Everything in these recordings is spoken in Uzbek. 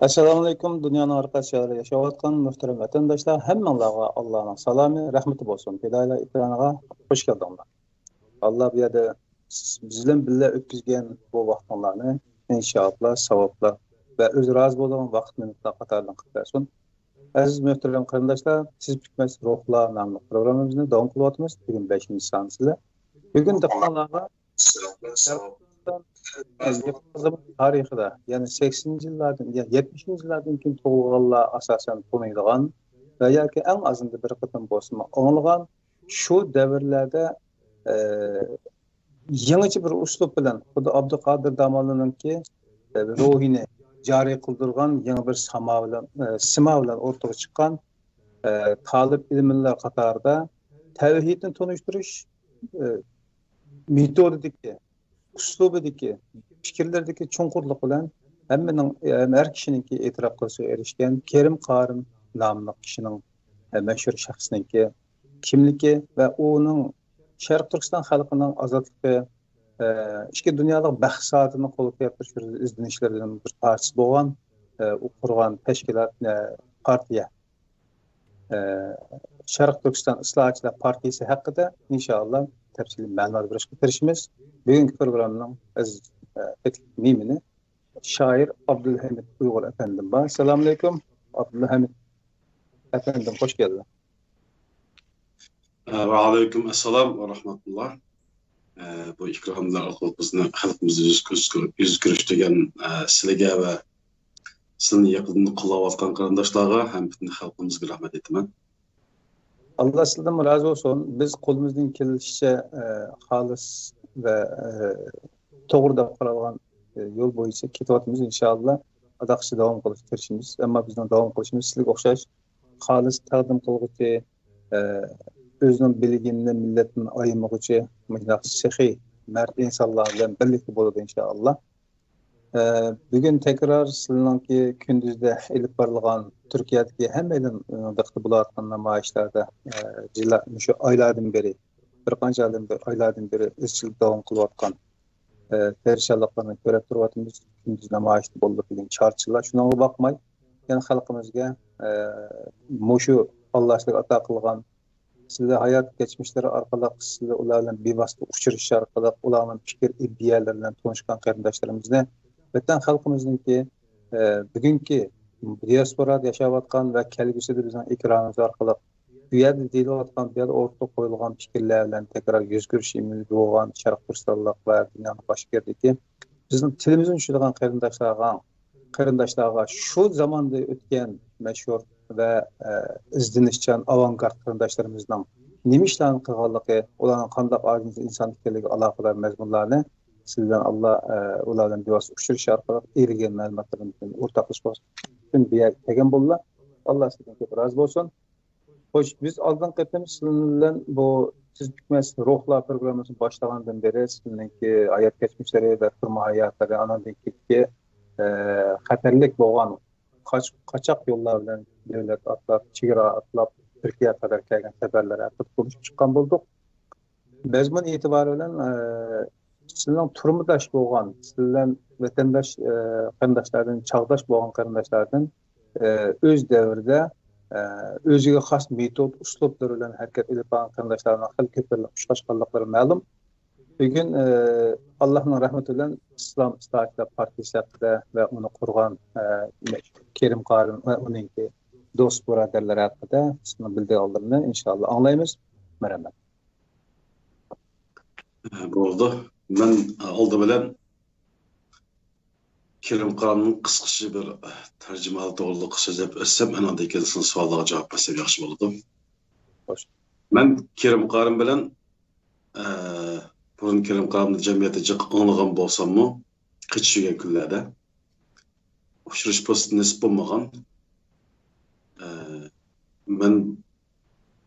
Assalomu alaykum. Dunyoning har qaysi joyida yashayotgan muhtaram vatandoshlar, hammanglarga Allohning salomi, rahmati bo'lsin. Fidoyilar ekraniga xush keldinglar. Alloh bu yerda biz bilan birga o'tkazgan bu vaqtlarni inshaalloh savoblar va o'zi rozi bo'lgan vaqt minutlar qatoridan qilib bersin. Aziz muhtaram qarindoshlar, siz bitmas ruhlar nomli programmamizni davom qilyapmiz. Bugun 5-soniyasida. Bugun diqqatlarga tarixida, yani 80 yillardan, yani 70 yillardan keyin tug'ilganlar asosan taniydigan va yoki eng azında bir qatam bo'lsin anglag'an shu davrlarda yangicha bir uslub bilan xuddi Abduqodir Damollaninki ruhini joriy qildirgan yangi bir sima bilan o'rtaga chiqqan talib ilmlar qatorida tavhidni tunishtirish metodidagi uslubidagi fikrlardagi chunqurlik bilan hammaning har kishiningki e'tirof qilishga erishgan Kerim Qorim nomli kishining mashhur shaxsniki kimligi va uning Sharq Turkiston xalqining ozodligi ikki dunyolik bahsatini qo'lga keltirish izlanishlaridan bir parchasi bo'lgan u qurgan tashkilot partiya Sharq Turkiston Islohotchilar partiyasi haqida inshaalloh tafsiliy ma'lumot berishga tirishamiz. Bugungi programmaning aziz mimini shoir Abdulhamid Uyg'ur efendim bor. Assalomu alaykum Abdulhamid efendim, hoş geldin. Ve aleyküm esselam ve rahmetullah. Bu ikramlar orqali bizni xalqimizga yuz ko'rishtirgan sizlarga va sizni yaqindan qo'llayotgan qarindoshlarga ham butun xalqimizga rahmat aytaman. Allah sizdan razı olsun. Biz qo'limizdan kelishicha xolis va to'g'ri deb qaralgan yo'l bo'yicha ketyapmiz inshaalloh. Adaqchi davom qilishga tirishamiz. Ammo bizning davom qilishimiz sizlarga o'xshash xolis taqdim qilguvchi, o'zining bilginini millatni ayirmoqchi sehiy mard insonlar bilan birlikda bo'ladi inshaalloh. Bugun tekrar sizlarninki kunduzda ilib borilgan Turkiyadagi hammadan diqqat bo'layotgan namoyishlarda shu oylardan beri bir qancha oylardan beri izchil davom qilayotgan perişanlıklarını ko'rib turibmiz. Kunduz namoyishda bo'ldi degan chorchilar shunga boqmay, yana xalqimizga mushu Allohning ato qilgan sizlar hayot kechmishlari orqali sizlar ular bilan bevosita uchrashish orqali ularning fikr iddialari bilan tanishgan qarindoshlarimizni vatan xalqimizningki bugungi diasporada yashayotgan va kelgusida bizning ekranimiz orqali bu yerda deyilayotgan, bu yerda o'rtaga qo'yilgan fikrlar bilan tekrar yuz ko'rish imkoni bo'lgan Sharq Turkistonlik va dunyoning boshqa yerdagi bizning tilimizni tushunadigan qarindoshlarga shu zamonda o'tgan mashhur ve izlenişçan avantgard qarindoshlarımızdan nima ishlarni qilganligi, ularning qanday ojiz inson ekanligi aloqador mazmunlarni sizdan Allah ulardan bevosita uchrashish orqali ergan ma'lumotlarni o'rtoqlashib uchun bu yerga kelgan bo'ldilar. Allah sizdan ko'p rozi bo'lsin. Xo'sh, biz oldingi qatim sizlar bilan bu siz bitmas ruhlar programmasini boshlagandan beri sizningki hayot kechmishlari va turmush hayotlari anandagi xatarlik bo'lgan kaçak yollar bilan devlet atlab, chegara atlab Türkiye'ye kadar kelgan seferlere atıp konuşup çıkan bulduk. Mezmun itibariyle sizden turmudaş bo'lgan, sizden vatandaş qarindoshlardan, çağdaş bo'lgan qarindoshlardan öz devirde özüge xas metod, uslublar bilan harakat edip bo'lgan qarindoshlarning xil ko'pirlik ushqashqanliklari ma'lum. Bugün Allah'ın rahmetiyle İslam İslohotchilar partiyasi haqida ve onu qurgan Kerim Qorim ve onunki do'st birodarlar haqida sizni bildirganlarini inshaalloh anglaymiz. Marhamat. Bo'ldi. Men oldi bilan Kerim Qorimning qisqacha bir tarjimali to'g'riliq so'zlab o'tsam, anandan keyin sizning savollarga javob bersam yaxshi bo'ladi. Xo'sh. Men Kerim Qorim bilan burun Kerim Qorimni jamiyatda jiq anglagan bo'lsam-mu, qechishgan kunlarda uchrash post nisb bo'lmagan. Men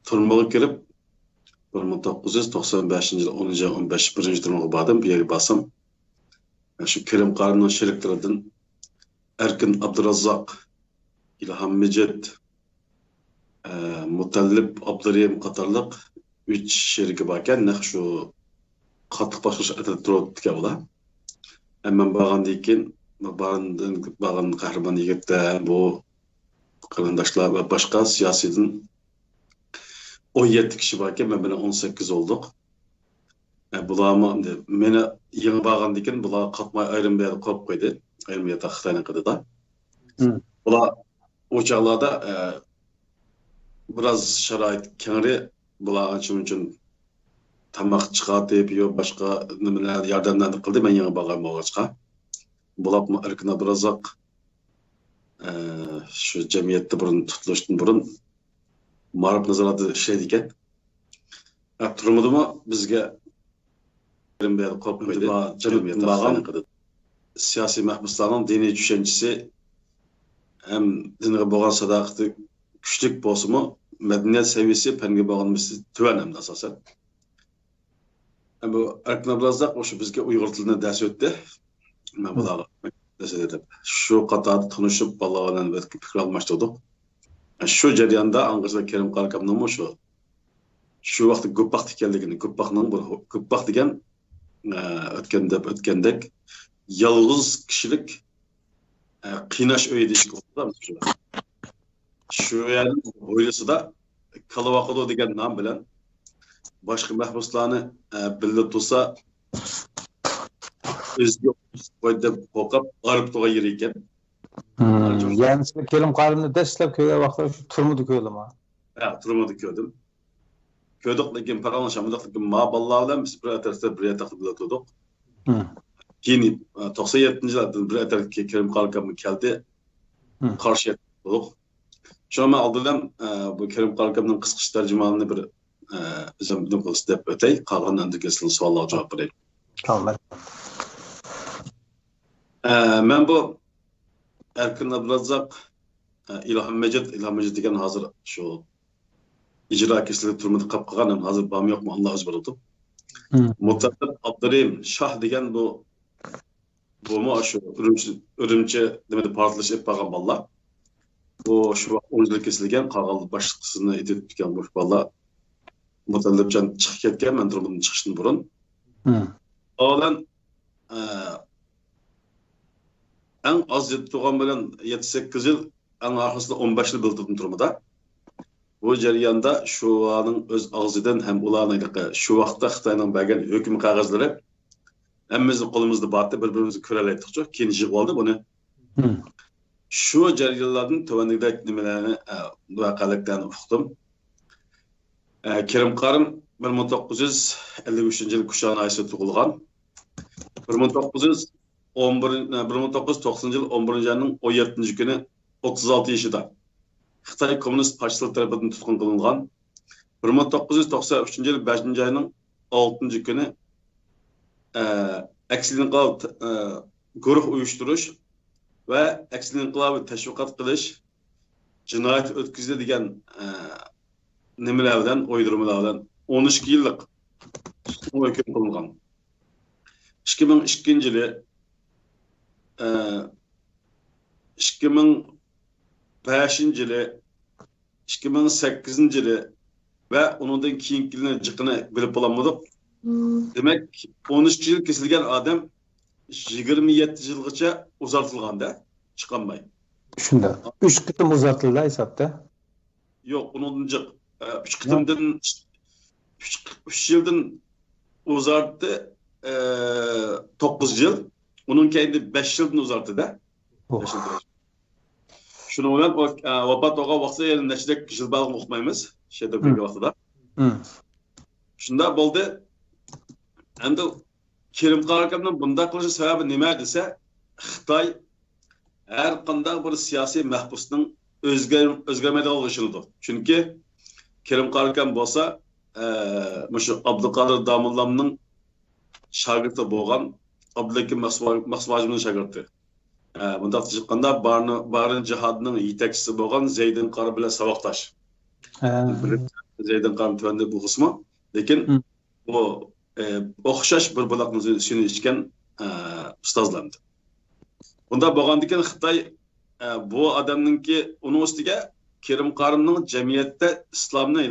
turmaga kirib 1995-yil 10-15 turmaga bordim, bu yerga borsam shu Kerim Qorimning sheriklaridan Erkin Abdurazzoq, İlham Mejid, Mutallib Abdurahim qatorliq 3 sherigi bor ekan. Shu qattiq boshqacha atab turibdi ular. Men borgandan keyin Bağın kahraman yigitler, bu qarindoshlar ve başka siyasiden 17 kişi varken ben 18 olduk. Bularmı meni yeni bağlandı iken bular katmay ayrım berip koyup koydu. Ayrım yata Xitayning qidida. Bular o çağlarda biraz şarait kenari bular için tamak çıkartıp yo başka nimeler yardımlar kıldı ben yeni bağlan olğaçqa. Bular erkine birazak şu cemiyette burun tutuluştun burun marif nazaratı şey diken. Turmadı mı bizge berip koyup koydu. Cemiyette bağlan siyasi mahbuslarning diniy düşüncesi hem dinge bo'lgan sadoqati kuchlik bo'lsa-mu, madaniyat saviyasi fanga bo'lganmisi tuvan ham asosan. Bu Erkin Abdulazaq o'sha bizga Uyg'ur tilini dars o'tdi. Men bularga dedim. Shu qatorda tanishib bolalar bilan fikr almashtirdik. Shu jarayonda Angizlar Kerim Qarakamning shu vaqtda Go'paq ekanligini, Go'paq degan o'tgandek yalğız kişilik qiynash öyi deyishga bo'ladi. Shu yerning o'ylisi da Kalavaqodo degan nom bilan boshqa mahbuslarni birga tursa o'ziga foyda qo'qib g'arib to'g'a yer ekan. Yani siz Kerim Qarimni dastlab ko'rgan vaqtda shu turmudi ko'rdimi? Ha, turmudi ko'rdim. Ko'rdik lekin paranlaşamadik lekin ma bolalar bilan biz bir atrofda bir yotoqda birga turdik. Keyin 97-yillarda bir atrofga Kerim Qarim keldi. Qarshi bo'ldik. Şoma aldılar bu Kerim Qarakamning qisqacha tarjimonini bir o'zimdan qilib o'tay, qolgandan keyin savollarga javob beraylik. Tamam. Men bu Erkin Abdulazaq İlham Mecid degan hozir shu ijro kesilib turmada qolib qolgan, hozir bormi yo'qmi Alloh o'zi biladi. Mutaddid Abdurim Shoh degan bu shu Urumchi demadi portlashib qolgan bolalar. Bu şu oyunculuk kesilgen qağal başlıqsını edip tutgan bu bala Mutallibcan chiqib ketgan, men turmadan chiqishdan burun. Oğlan en az yettiğim bilan 7-8 yıl, en ahırsında 15 yıl bildirdim turmada. Bu jarayonda şu anın öz ağzıdan hem ulanaylıqı şu vaqtda Xitayning bergan hüküm qog'ozlari hammamizning qo'limizda bordi, bir-birimizni ko'ralaydik. Keyin yig'ib oldi buni. Şu jarayonlarning tuvandagi nimalarni voqealiklarni uqdim. Kerim Qarim 1953 yil Kushan oyida tug'ilgan. 1990 yil 11 ayning 17 kuni 36 yoshida Xitoy Kommunist Partiyasi tarafidan tutqun qilingan. 1993 yil 5 ayning 6 kuni aksinqal guruh uyushtirish ve aksini inqilobni tashviqot qilish, jinoyat o'tkazdi degan nimalardan, o'ydirmalar bilan 12 yillik hukm qilingan. 2002 yili 2005 yili 2008 yili ve onundan keyingi yilning jiqini bilib bo'lmadik. Demek 13 yil kesilgan odam 27 yılgacha uzatılganda çıkanmay. Shunda 3 qitim uzatildi hesapda. Yok, onun 3 qitimdan 3 yıldan uzarttı 9 yıl. Onun kendi 5 yıldan uzarttı da. Şunu bilan vafot olgan vaqtda yana nechlik yil bog'ni o'qimaymiz. Şeyde bir vaqtida. Shunda bo'ldi. Endi Kerim Qarakamning bunday qilishi sababi nima desa, Xitoy har qanday bir siyosiy mahbusning o'zgarmaydiganligi ishildi. Chunki Kerim Qarakam bo'lsa, shu Abduqodir Domillamning shogirdi bo'lgan, Abdulakim Maqsumovning shogirdi. Bunda chiqqanda Barin jihodining yetakchisi bo'lgan Zeydin Qari bilan saboqdosh. Zeydin Qari tuvanda bu qismi, lekin bu o'xshash bir buloqni suyini ichgan ustozlardi. Bunda bo'lgandan Xitoy bu odamninki uning ustiga Kerim Qarimning jamiyatda islomni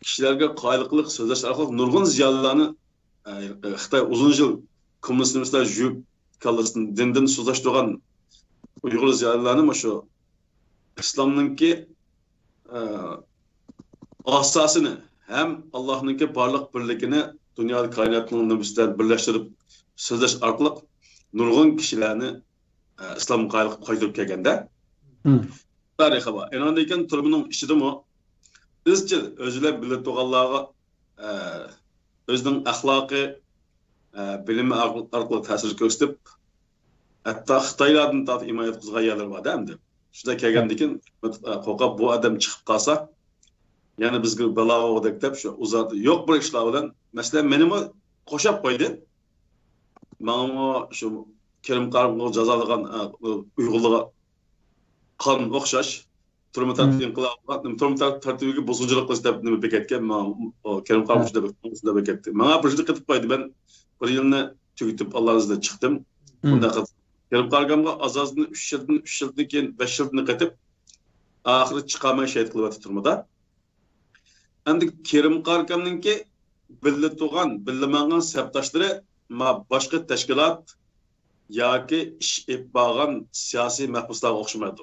kishilarga qoyilqilik so'zlash orqali nurg'un ziyolilarni Xitoy uzun yil kommunistlar yuvib kallasın dinden sözleştiren Uygur ziyarlarının şu İslam'ınki asasını hem Allah'ınki barlıq birligini dünyada kainatının nüfuslar birleştirip sözleş arkalık nurgun kişilerini İslam'ın kaydıp kelgende tarixi var. Enandayken turbumun işidi mi? İzchil özüle bilet doğallığa özünün ahlakı bilimi arkalı təsir gösterip hatta Xitaylardan da imayet kızga yerler var değil mi? Şurada kelgendikin kokab bu adam çıkıp kalsa yani bizge belaga odak dep şu uzadı. Yok bir işler bilen mesela menimi koşap koydu. Bana şu Kerim Karimov jazalıgan Uygurluğa kan okşaş turma tartibin kılagan turma tartibiga bozgunculuk qilib nima beketken Kerim Karimov da beketdi. Bana bir şey qilib koydu. Ben bir yılını tüketip Allah'ınızda çıktım. Bunda Kerim Karimovga azazını 3 yıldan keyin 5 yılını qetip ahiri çıkamay şehit qilib turmada. Endi Kerim Karimovninki billi tuğan, billimangan septaşları ma başka teşkilat yoki ish ep bağan siyasi mahbuslarga o'xshamaydi.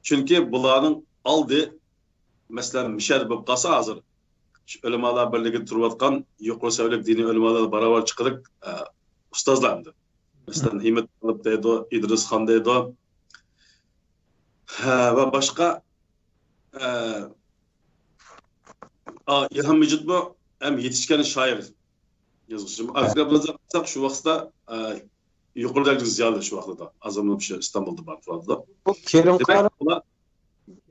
Chunki bularning oldi masalan mishar bo'lib qolsa hozir ulamolar birligi turayotgan yuqori saviyali diniy ulamolar barobar chiqiriq ustozlardi. Masalan Himmat deydi, Idris Xon deydi va boshqa İlham Mecid bu hem yetişken şair yazmışım. Akrabınıza baksak şu vakıtta yukarıdaki ziyaret şu vakıtta. Azamlı bir şey İstanbul'da var. Bu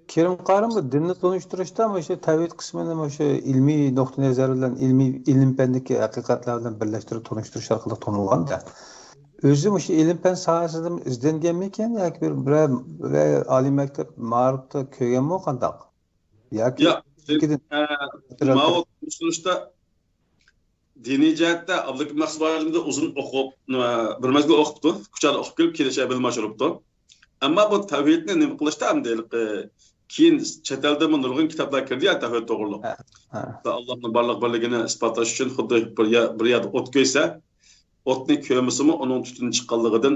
Kerim Karim bu dinni tanıştırışta ama işte tevhid kısmını ama şu ilmi nokta nazarından ilim pendeki hakikatlerden birleştirip tanıştırış arkalı tanılgan da. Özüm şu ilim pen sahasında izlengen miken ya ki bir alim mektep mağrupta köygen mi o kandak? Ya Mao sonuçta dini cihette Abdülkadir Maksubar'da uzun okup bir mezgil okuptu. Kuchada okup kelip kelişe bilmez oluptu. Ama bu tevhidni nima qilishda ham deylik keyin chet elda nurg'un kitoblar kirdi ya tevhid to'g'riliq. Allohning barliq birligini isbotlash uchun xuddi bir yerda o't ko'ysa, o'tni ko'misimi uning tutuni chiqqanligidan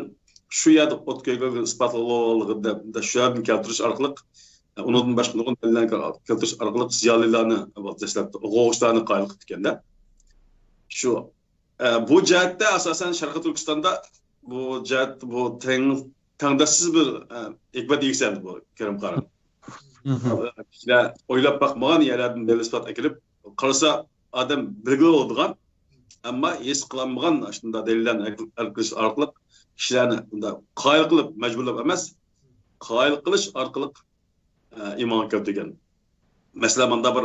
shu yerda o't ko'ygan isbotlanganligida shu yerdan keltirish orqali undan boshqa nurg'un dalillarni keltirish orqali ziyolilarni dastlabda o'g'ishlarni qoyil qilib ekanda. Shu bu jihatda asosan Sharqiy Turkistonda bu jihat bu tangdassiz bir hikmat yükseldi bu Kerim Karim. Kişiler oylab bakmagan yerlerden delil ispat ekilip qarasa adam bilgili oladigan ama his qilmagan shunda delillarni ekilish orqali kishilarni bunda qoyil qilib majburlab emas, qoyil qilish orqali iymon keltirgan. Mesela bunda bir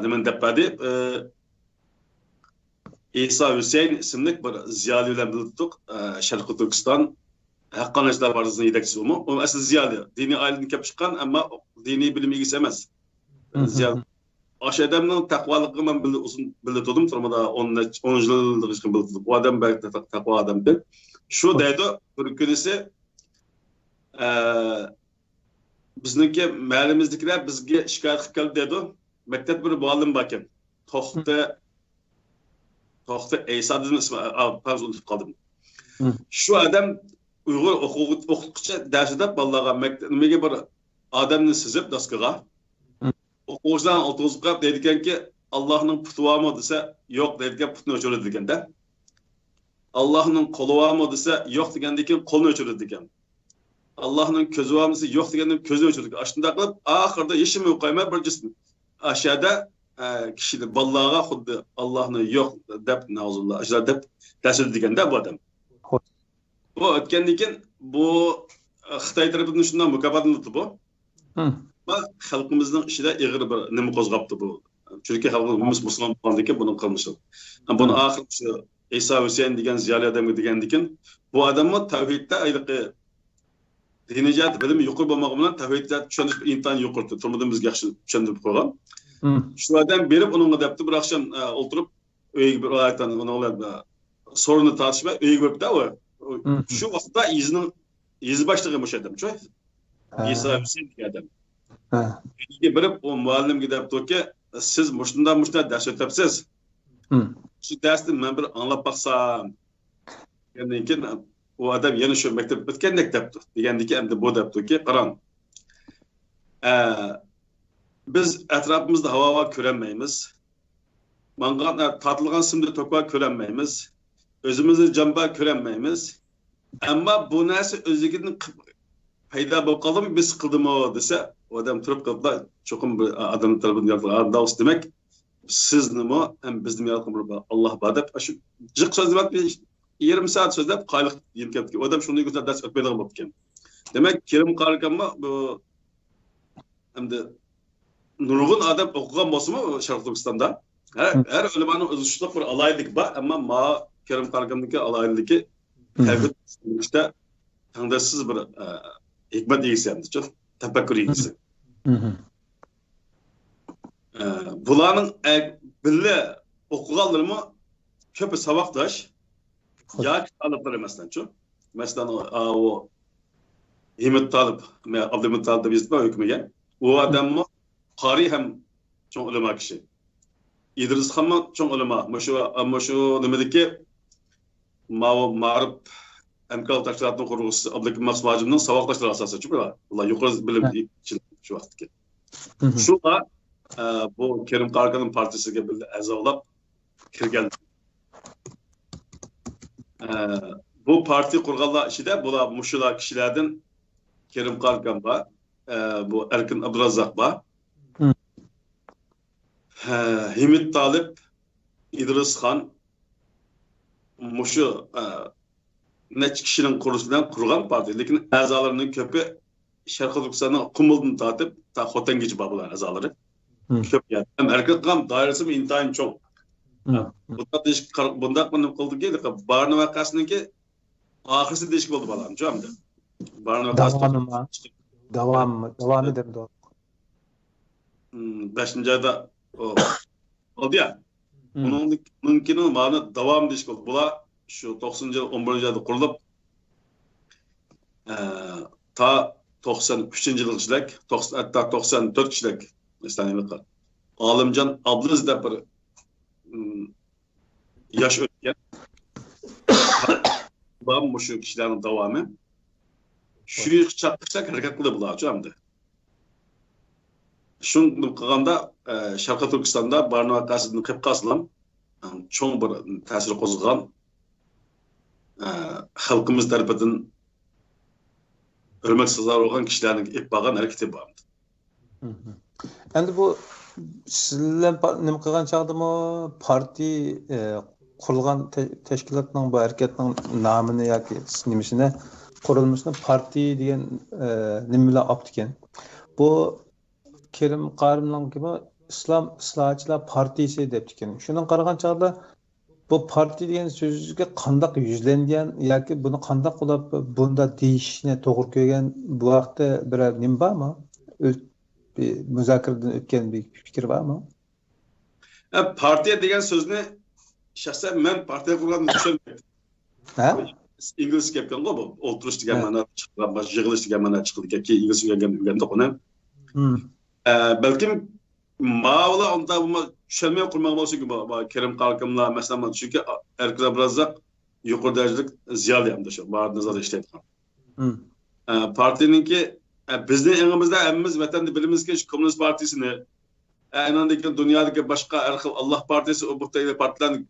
nimani deb berdi, İsa Hüseyin isimli bir ziyoli bilan bildik, Sharqiy Turkiston haqqanachlar partiyasining yetakchisi u. U asli ziyoli, diniy oiladan kelib chiqqan, ammo diniy bilim egasi emas. Ziyoli. O'sha odamning taqvoligini men uzun bildim, turmada 10 yillik bildim. Bu odam belki taqvo odamdir. Shu deydi, bir kunisi bizniki mahallimizdagilar bizga shikoyat qilib keldi dedi. Maktab bir muallim bor ekan. To'xta Eysa'dan ismi unutib qoldim. Shu odam Uyg'ur o'qituvchi darsida bolalarga maktabga bir odamni sizib doskaga o'quvchilarni o'tqizib qo'yib deydi ekanki, Allohning puti bormi desa, yo'q deydi ekan, putni o'chiradi ekanda. Allohning qo'li bormi desa, yo'q degandan keyin qo'lni o'chiradi ekan. Allohning ko'zi bormi desa, yo'q degandan keyin ko'zni o'chiradi. Shunday qilib, oxirida yeshimi qo'ymay bir jism ashada kishini bolalarga xuddi Allohni yo'q deb na'zullah ashlar deb ta'sir deganda bu odam. Bu o'tgandan keyin bu Xitoy tarafidan shundan mukofotlanibdi bu. Va xalqimizning ichida ig'ir bir nima qo'zg'abdi bu. Chunki xalqimiz musulmon bo'lgandan keyin buni qilmishi. Buni oxiri İsa Hüseyin degan ziyoli odamga degandan keyin bu odamni tavhidda ayliqi diniy jihat bilimi yuqori bo'lmagani bilan tavhidda tushunish imkoni yuqori. Turmudimizga yaxshi tushuntirib qo'ygan. Shu odam berib uningga debdi bir oqshom o'tirib uyga bir oyatdan uninglar sorunni tartishmay uyga boribdi u. Shu vaqtda izi boshlig'i o'sha odam, cho'y. İsa Hüseyin degan odam. Uyga borib u muallimga debdiki, siz mushundan dars o'tyapsiz. Shu darsni men bir anglab baqsam. Yandan keyin u odam yana shu maktab bitgandek debdi. Degandiki endi bu debdiki, qarang. Biz atrofimizda havo ko'rolmaymiz. Mangan tatilgan simda to'kva ko'rolmaymiz. O'zimizni jamba ko'rolmaymiz. Ammo bu narsa o'zigining paydo bo'lib qoldimi, biz qildimi desa, odam turib qoldi, cho'qim bir odam tarafidan yaratilgan davs demak, siz nima, ham bizni yaratgan Alloh bor deb shu jiq so'zlab yarım saat so'zlab qayliq yem ketdi. Odam shunday go'zal dars o'tmaydigan bo'lib ketgan. Demak, Kerim Qarqamma bu hamda nurg'un odam o'qigan bo'lsa-mu Sharq Turkistonda, har ulamoning o'zishliq bir alaylik bor, ammo ma Kerim Qarqamniki alayligi tavhidda tangdasiz bir hikmat egisi hamda tafakkur egisi. Bularning billa o'qiganlarimi ko'p saboqdosh yoki talablar emasdan-chu. Masalan, o Himmet Talib, Abdülhamid Talib deb yozib hukmigan. U odammi qori ham cho'ng ulamo kishi. İdris Xonmi cho'ng ulamo. Shu nimadagi ma'rif Amkal tashkilotning qurg'uvchisi Abdulhakim Maqsudovning saboqdoshlari asosida ular yuqori bilim shu vaqtga. Shular bu Kerim Qarqamning partiyasiga birga a'zolab kirgan. Bu partiya qurganlar ichida bular mushular kishilardan Kerim Qarqam bor, bu Erkin Abdurazzaq bor, Himmet Talib, İdris Xon, mushu necha kishining qurilishi qurgan partiya, lekin a'zolarining ko'pi Sharq Turkistonning Qumuldan tortib ta Xotangacha bor bular a'zolari. Ko'p ham Erkin ham doirasi intayin cho'ng. Bunda nima qildiki, Barno vaqasiniki oxirisi deshik bo'ldi balam, jo'mda. Barno vaqasi Davomı derdi o. 5-nji ayda oldu ya. Bunun ma'no davom deshik bo'ldi. Bular shu 90-yil 11-nji ayda qurilib ta 93-yilga kishilik, hatta 94 kishilik istaniylar. Olimjon Abdulaziz deb bir yaş o'tgan bam shu kishilarning davomi shu chaqishda harakat qildi bular hamda shuni qilganda Sharq Turkistonda Barno vaqasini qilib qaslam cho'ng bir ta'sir qo'zg'agan xalqimiz tarafidan hurmat sazovor bo'lgan kishilarning ib bo'lgan harakati bor. Endi bu sizlar nima qilgan chog'dimi partiya qurilgan tashkilotning bu harakatning nomini yoki nimasini qurilmishini partiya degan nima bilan olib ekan. Bu Kerim Qarqamning gibi İslam Islohchilar partiyasi deb ekan. Shundan qaragan chog'da bu partiya degan so'zga qanday yuzlangan yoki buni qanday qilib bunda deyishni to'g'ri kelgan bu vaqtda bir nima bormi? Bir müzakireden ötken bir fikir var mı? Partiya degan so'zni shaxsan men partiya qurganni tushunmayman. Ha? İngiliz gapgan bu. O'tirish degan ma'no chiqqan, bosh yig'ilish degan ma'no chiqdi. İngiliz o'rganda uni. Balkim ma'vola unda tushunmay qurmoq bo'lsa Kerim Qarqamlar masalan chunki Erkin Abdurazzaq yuqori darajalik ziyoli hamda shu ba'zi nazarda ishlaydigan. Partiyaningki bizning engimizda hammamiz vatanda bilimizga shu Kommunist partiyasini, aynandagi dunyodagi boshqa har xil Allah partiyasi, bu xil partiyalarni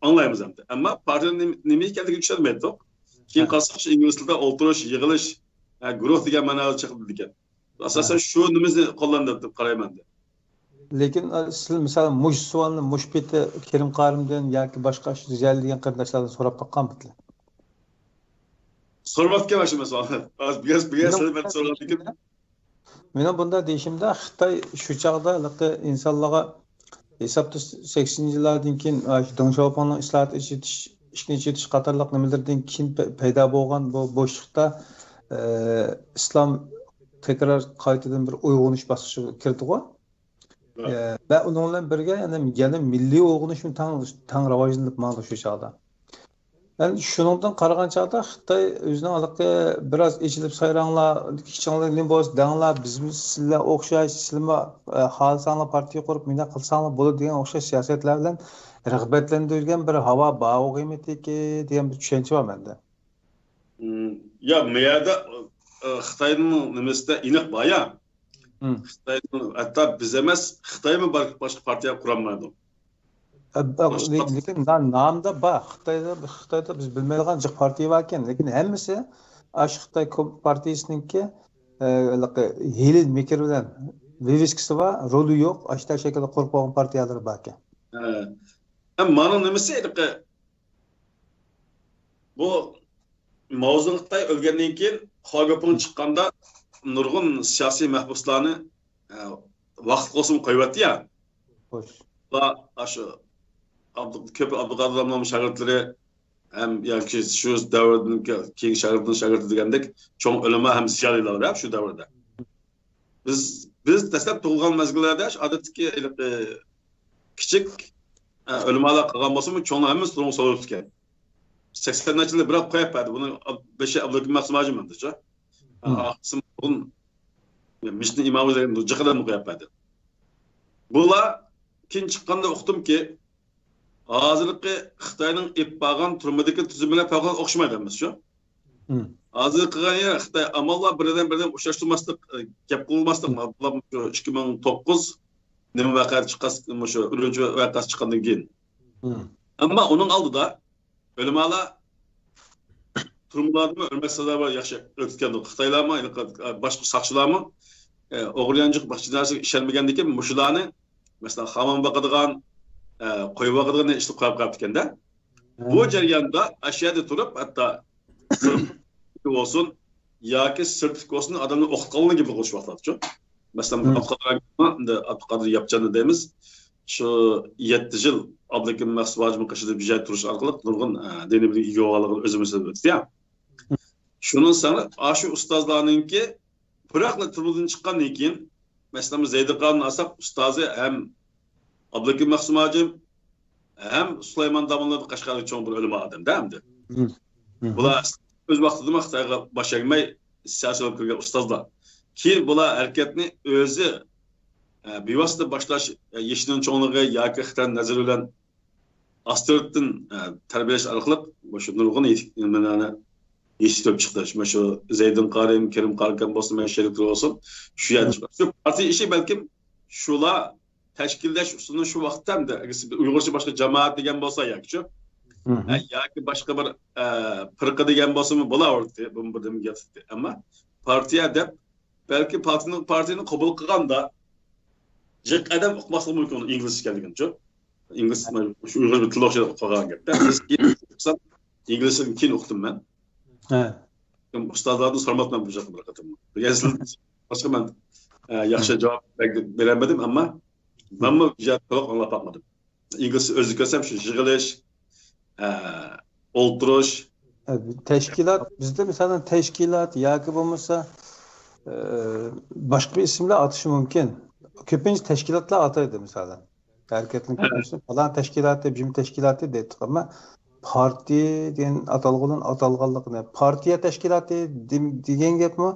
anglaymiz hamda. Ammo partiya nima ekanligini tushunmaydik. Keyin qolsa shu ingliz tilida o'tirish, yig'ilish, guruh degan ma'noda chiqdi ekan. Asosan shu nimani qo'llanadi deb qarayman. Lekin siz masalan mush savolni mushbeti Kerim Qarqamdan yoki boshqa shu ziyoli degan qarindoshlardan so'rab boqqanmidlar? Sormatga başlaması az biraz ben sormadım. Mening bunda deyishimda Xitoy shu chaqda insonlarga hesabda 80-yillardan keyin Deng Xiaopingning islohot etish qatorliq nimalardan keyin paydo bo'lgan bu bo'shliqda islom tekrar qaytadan bir uyg'onish bosqichiga kirdi-ku. Va uning bilan birga yana milliy uyg'onish tang rivojlanib maqdi shu chaqda. Yani şundan qaragan chaqda Xitoy o'zining aloqa biraz ichilib sayranglar, kichiklarning bo'z danglar, biz sizlar o'xshash, sizlar xohlasanglar partiya qurib, mina qilsanglar bo'ladi degan o'xshash siyosatlar bilan rag'batlantirgan bir havo bog'i emitiki degan bir tushuncha bor menda. Ya meyada Xitoyning nimasida aniq bor ya. Xitoyning hatto biz emas, Xitoymi boshqa partiya qurolmaydi. Lekin namda bor. Xitoyda biz bilmaydigan jiq partiya bor ekan, lekin hammasi ash Xitoy partiyasiningki hili mikr bilan viviskisi bor, roli yo'q, ashta shaklda qurib qo'ygan partiyalar bor ekan. Mana nimasi edi? Bu Mavzun Xitoy o'lgandan keyin Xogopun chiqqanda nurg'un siyosiy mahbuslarni vaqt qo'sim qo'yibdi ya. Xo'sh. Va shu ko'p Abduqodir Amnom shogirdlari ham yoki shu davrdan keyin shogirdi degandek cho'ng ulamo ham ziyolilar shu davrda. Biz dastlab tug'ilgan mezgillarda odatdagi kichik ulamolar qilgan bo'lsa-mu cho'ng hammasi turib so'raydi ekan. 80'li yılda bırak koyup bunu 5'e Abdülhakim Maksumacı mı diyor? Aksım bunun Mişni imamı üzerinde cıkıdan mı koyup Bula kin çıkkanda okudum ki hazırlıkı Xitay'nın ipbağın turmadaki tüzümüne falan okşamaydı mı şu? Hazırlıkı ya Xitay amallar birden uçlaştırmastık, kep kılmastık mı? 2009 nemi vakayet çıkkası, şu ürüncü vakası çıkandan keyin. Ama onun aldı da Ölümala turumlarımı ölmek sadaba yaxşı ötken Xitaylar mı, başka sakçılar mı oğurlancık başçılarsa işelmegendeki muşularını mesela hamam bakıdığan, koyu bakıdığan işte koyup kaptıken de bu jarayanda aşağıda durup hatta olsun ya ki sertifik olsun adamın okutkalını gibi konuşmaktadır. Mesela Abdülkadir yapacağını deyimiz şu 7 yıl Abdülhakim Maksumacı'nın kaşıdığı bir şey turuş arkalık nurgun deni bir ilgi oğalığı özümüzde ötü ya. Şunun sana aşı ustazlarınınki bırakla turulun çıkan ikin mesela Zeydi Kanun Asap ustazı hem Abdülhakim Maksumacı hem Süleyman Damınlı'da Kaşgar'ı çoğun bir ölüm adam değil mi? Bula öz vaxtıda Xitayga başa gelmey siyasi olup kirgen ustazlar. Ki bula hareketini özü bevosita başlash yeshining cho'nlig'i yoki Xitoy nazari bilan asteroiddan tarbiyalash orqali shu nurg'un yetishtirib chiqdi. Shu Zeydin Qarim, Kerim Qarkan bo'lsin, Sheriklar bo'lsin. Shu yerda shu partiya ishi balkim shular tashkillash usulini shu vaqtda hamda Uyg'urcha boshqa jamoat degan bo'lsa yoki boshqa bir firqa degan bo'lsa-mu bo'laverdi. Bu birdan gapdi. Ammo partiya deb balki partiyani qabul qilganda Jek adam okuması mümkün onu İngiliz kendin çok. İngiliz şu Uygur bir til okuyup falan gibi. Ben eski İngilizce kin okudum ben. Evet. Ustalardan sormatmam bu şekilde bırakatım. Yazılı başka ben yaxşı cevap veremedim ama ben mi cevap olarak anlatamadım. İngilizce özlüksem şu jigilish, olturuş. Teşkilat bizde mesela teşkilat yakı olmasa başka bir isimle atışı mümkün. Köpünç teşkilatlar ataydı mesela. Hareketli köpünçün falan teşkilatı, bizim teşkilatı dedik ama parti diyen atalgının atalganlık ne? Partiye teşkilatı diyen gap mi?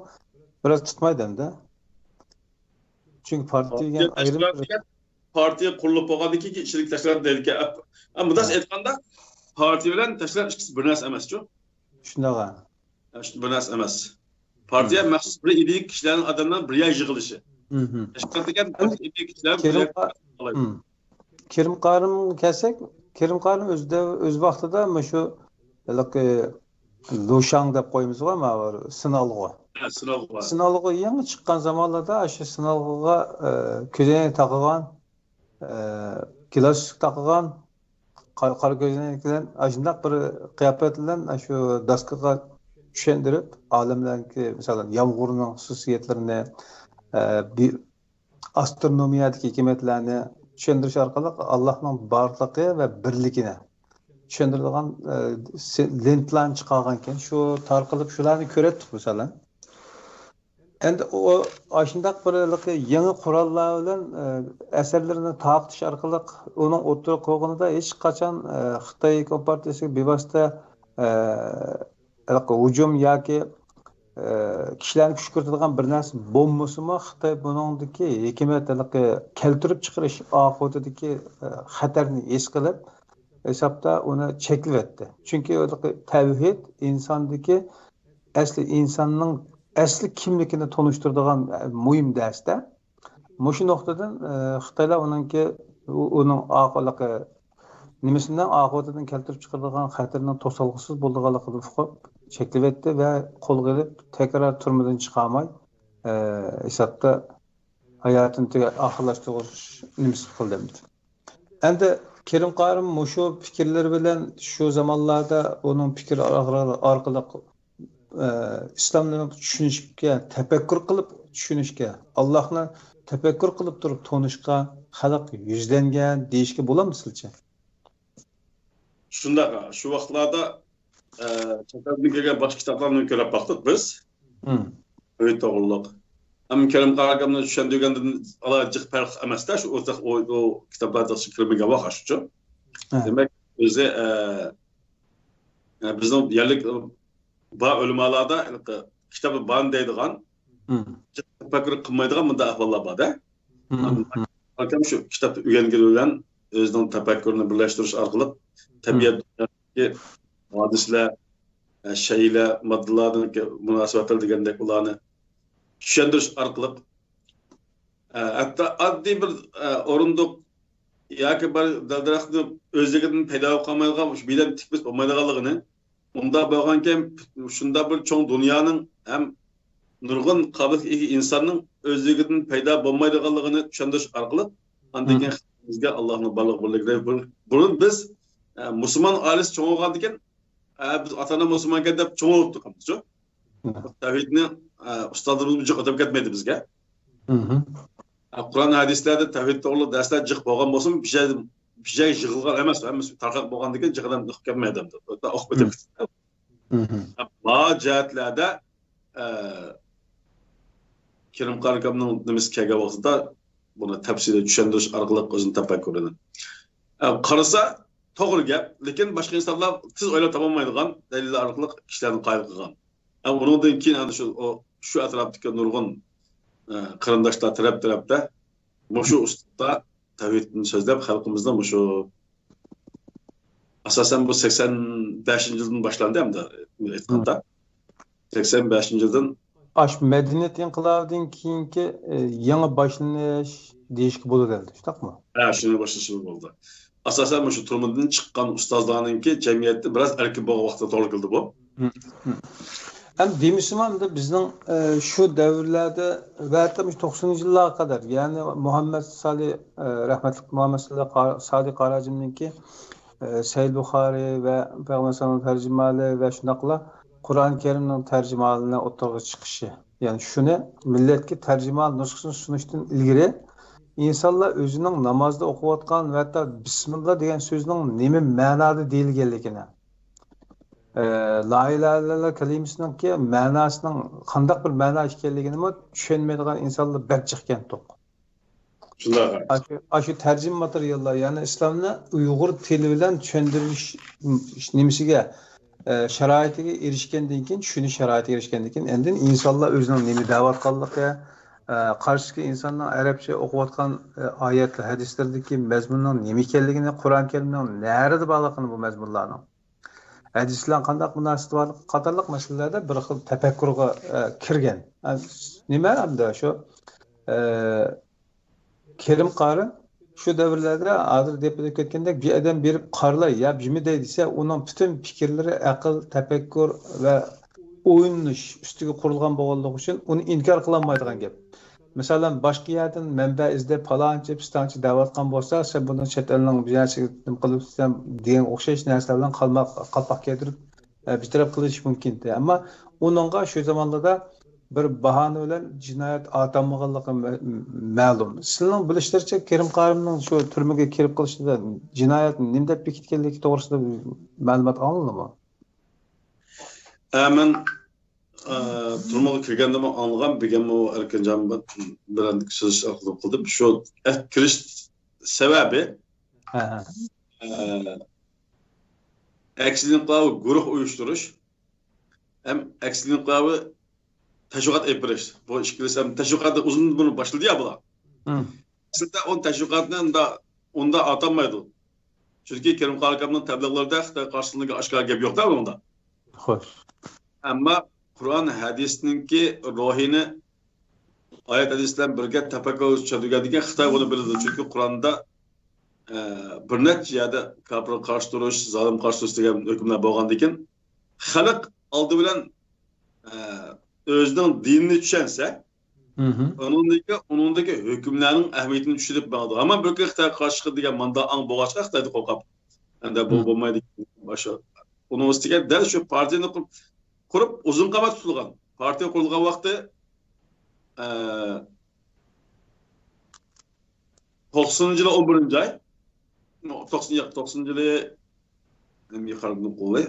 Biraz tutmaydı hem de. Çünkü parti diyen ayrım... Partiye kurulup oğadaki kişilik teşkilat değil ki. Ama bu da etkanda parti bilen teşkilat ikisi bir nas emas çok. Şundağa. Bir nas emas. Partiye mahsus bir idik kişilerin adamdan bir yığılışı. Kerim Qarım kelsek, Kerim Qarım öz vaqtida şu Luşang deb qo'yamiz ama sınavlığı. Sınavlığı yangi chiqqan zamonlarda shu sınavlığa ko'zoynak taqilgan, gilos taqilgan, qora ko'zoynaklar shunday bir qiyofat bilan shu daskaga tushuntirib, olimlarga masalan yomg'irning xususiyatlarini bir astronomiyadagi hikmatlarni tushundirish orqali Allohning borligi va birligini tushuntiradigan lentlarni chiqargan ekan. Shu tarqalib shularni ko'ratdik masalan. Endi o shunday bir yangi qurollar bilan asarlarini taqtish orqali uning o'tirib qo'yganida hech qachon Xitoy kompartiyasiga bevosita hujum yoki kishilarni kuch kiritadigan bir narsa bo'lmasimi Xitoy buningdagi hikmatni keltirib chiqarish oqibatidagi xatarni his qilib hisobda uni cheklayapti. Chunki tavhid insondagi asli insonning asli kimligini tonishtiradigan muhim darsda. Mushu nuqtadan Xitoylar uning oqiligi nimasidan oqibatidan keltirib chiqaradigan xatarning to'solg'isiz bo'lganligini cheklab etdi va qo'lga olib tekrar turmadan chiqolmay hisobda hayotini oxirlashtirish nimasi qildi. Endi Kerim Qarim mushu fikrlari bilan shu zamonlarda uning fikri orqali islomni tushunishga, tafakkur qilib tushunishga, Allohni tafakkur qilib turib tonishga xalq yuzlangan deyishga bo'ladimi sizcha? Shunda shu vaqtlarda chetdan kelgan boshqa kitoblarni ko'rib baktık biz. Öyle to'g'riliq. Ama Kerim Qarimni tushundirgandan alacık farq emasda shu o kitoblarda fikrimga baxşıçı. Demek o'zi bizning yerlik ba ulamalarda kitobni ban deydigan tafakkur qilmaydigan bunda ahvollar bor-da. Akam shu kitobni o'rgangan bilan o'zining tafakkurini birlashtirish orqali tabiatdagi hodislar, shaylar, moddalarning munosabatlar degandek ularni tushundirish orqali hatto oddiy bir o'rindiq yoki bir daraxtni o'zligidan paydo qilmaydigan shu bilan tikbis bo'lmaydiganligini unda bo'lgankan shunda bir cho'ng dunyoning ham nurg'un qobiliyat insonning o'zligidan paydo bo'lmaydiganligini tushuntirish orqali andan keyin bizga Allohning barliq birligini buni biz musulmon oilasi cho'ng bo'lgan ekan biz ota-ona musulmonga deb cho'ng bo'lib turibmiz. Tavhidni ustozlarimiz jiq o'tib ketmaydi bizga. Qur'on hadislerde tavhid to'g'ri darslar jiq bo'lgan bo'lsin, bir şey yig'ilgan emas, hammasi tarqab bo'lgandan keyin jiqdan o'qib ketmaydi. O'qib o'tib ketadi. Bu jihatlarda Kerim Qarimning nimasi kelgan vaqtida buni tafsili tushuntirish orqali o'zini tafakkurini qarasa to'g'ri gap, lekin boshqa insonlar siz o'ylab topolmaydigan dalillar orqali kishilarni qoyil qilgan. Bundan keyin ana shu atrofdagi nurg'un qarindoshlar tarafda mushu ustida tavhidni so'zlab xalqimizdan mushu asosan bu 85-yildan boshlandi hamda aytganda 85-yildan madaniyat inqilobidan keyingi yangi boshlanish deyishga bo'ladi, shundaqmi? Ha, shuni boshlashi bo'ldi. Asosan mushu turmudan chiqqan ustozlarninki jamiyatda biroz erkin bo'lgan vaqtda to'g'ri keldi bu. Hem demişim de bizden şu devirlerde ve hatta 90'lılara kadar yani Muhammed Salih rahmetli Muhammed Salih Karacim'inki Seyyid Bukhari ve Peygamber'in tercümalı ve şunakla Kur'an-ı Kerim'in tercümalına ortaya çıkışı. Yani şunu milletki tercümal nüskasını sunuştan ilgili insanlar özünün namazda okuvatkan ve hatta Bismillah diyen sözünün nemi manada değilgenligini La ilahe illallah kelimesinin ki manasının qandaq bir mana ekanligini tushunmaydigan insonlar bak chiqqan to'q. Shu tarjima materiallar yani İslamni Uyg'ur tili bilan tushuntirish nimasiga sharoitiga erishgandan keyin shuni sharoitiga erishgandan keyin endi insonlar o'zining nima da'vatganligi qarshidagi insonlar arabcha o'qiyotgan oyatlar hadislardagi mazmunning nima ekanligini Qur'on Karimning narida borligini bu mazmunlarning hadislar qandaq munosabat bor qatorliq masalalarda bir xil tafakkurga kirgan. Nima hamda shu Kerim Qarim shu davrlarda hozir deb ketgandek bir odam berib qarlay ya jimi desa uning butun fikrlari aql, tafakkur va o'yinish ustiga qurilgan bo'lganligi uchun uni inkor qilolmaydigan gap. Masalan, boshqa yerdan manba izlab falonchi pistonchi da'vatgan bo'lsa, sen buni chet elning biznesi qilibsan degan o'xshash narsalar bilan qalpoq keltirib bitirib qilish mumkin. Ammo uningga shu zamonlarda bir bahona bilan jinoyat atammaganligi ma'lum. Sizning bilishlaricha Kerim Qarimning shu turmaga kirib qilishida jinoyat nima deb bekitganligi to'g'risida ma'lumot oldingmi? Men turmaga kirganda men anlagan bilgan o Erkincan bilan söz qildim. Shu kirish sababi aksiliklarni guruh uyushtirish hem aksiliklarni teşviqat yapış. Bu işkilisi hem teşviqatı uzun bunu başladı ya bular. Aslında on teşviqatını onda atanmaydı. Çünkü Kerim Qarim'in tebliğlerde karşılığında aşkar gibi yok da onda. Hoş. Ama Kur'an hadisninki ruhini ayet hadisden birge tefekkür çözügen Xitay bunu bildi. Çünkü Kur'an'da bir neçe yerde kafir karşı duruş, zalim karşı duruş degan hükümler bo'lgandan xalq oldi bilan özünün dinini düşense onundaki hükümlerin ehemmiyetini düşürüp bağlı. Ama bir Xitay karşı degan manda an boğaçqa Xitayda qo'rqab. Endi bu bo'lmaydi başa. Universiteye ders şu partiyani kurup uzun qavat tutilgan. Partiya qurilgan vaqti 90-yılı 11. ay 90-yılı hem yukarıdan kolay.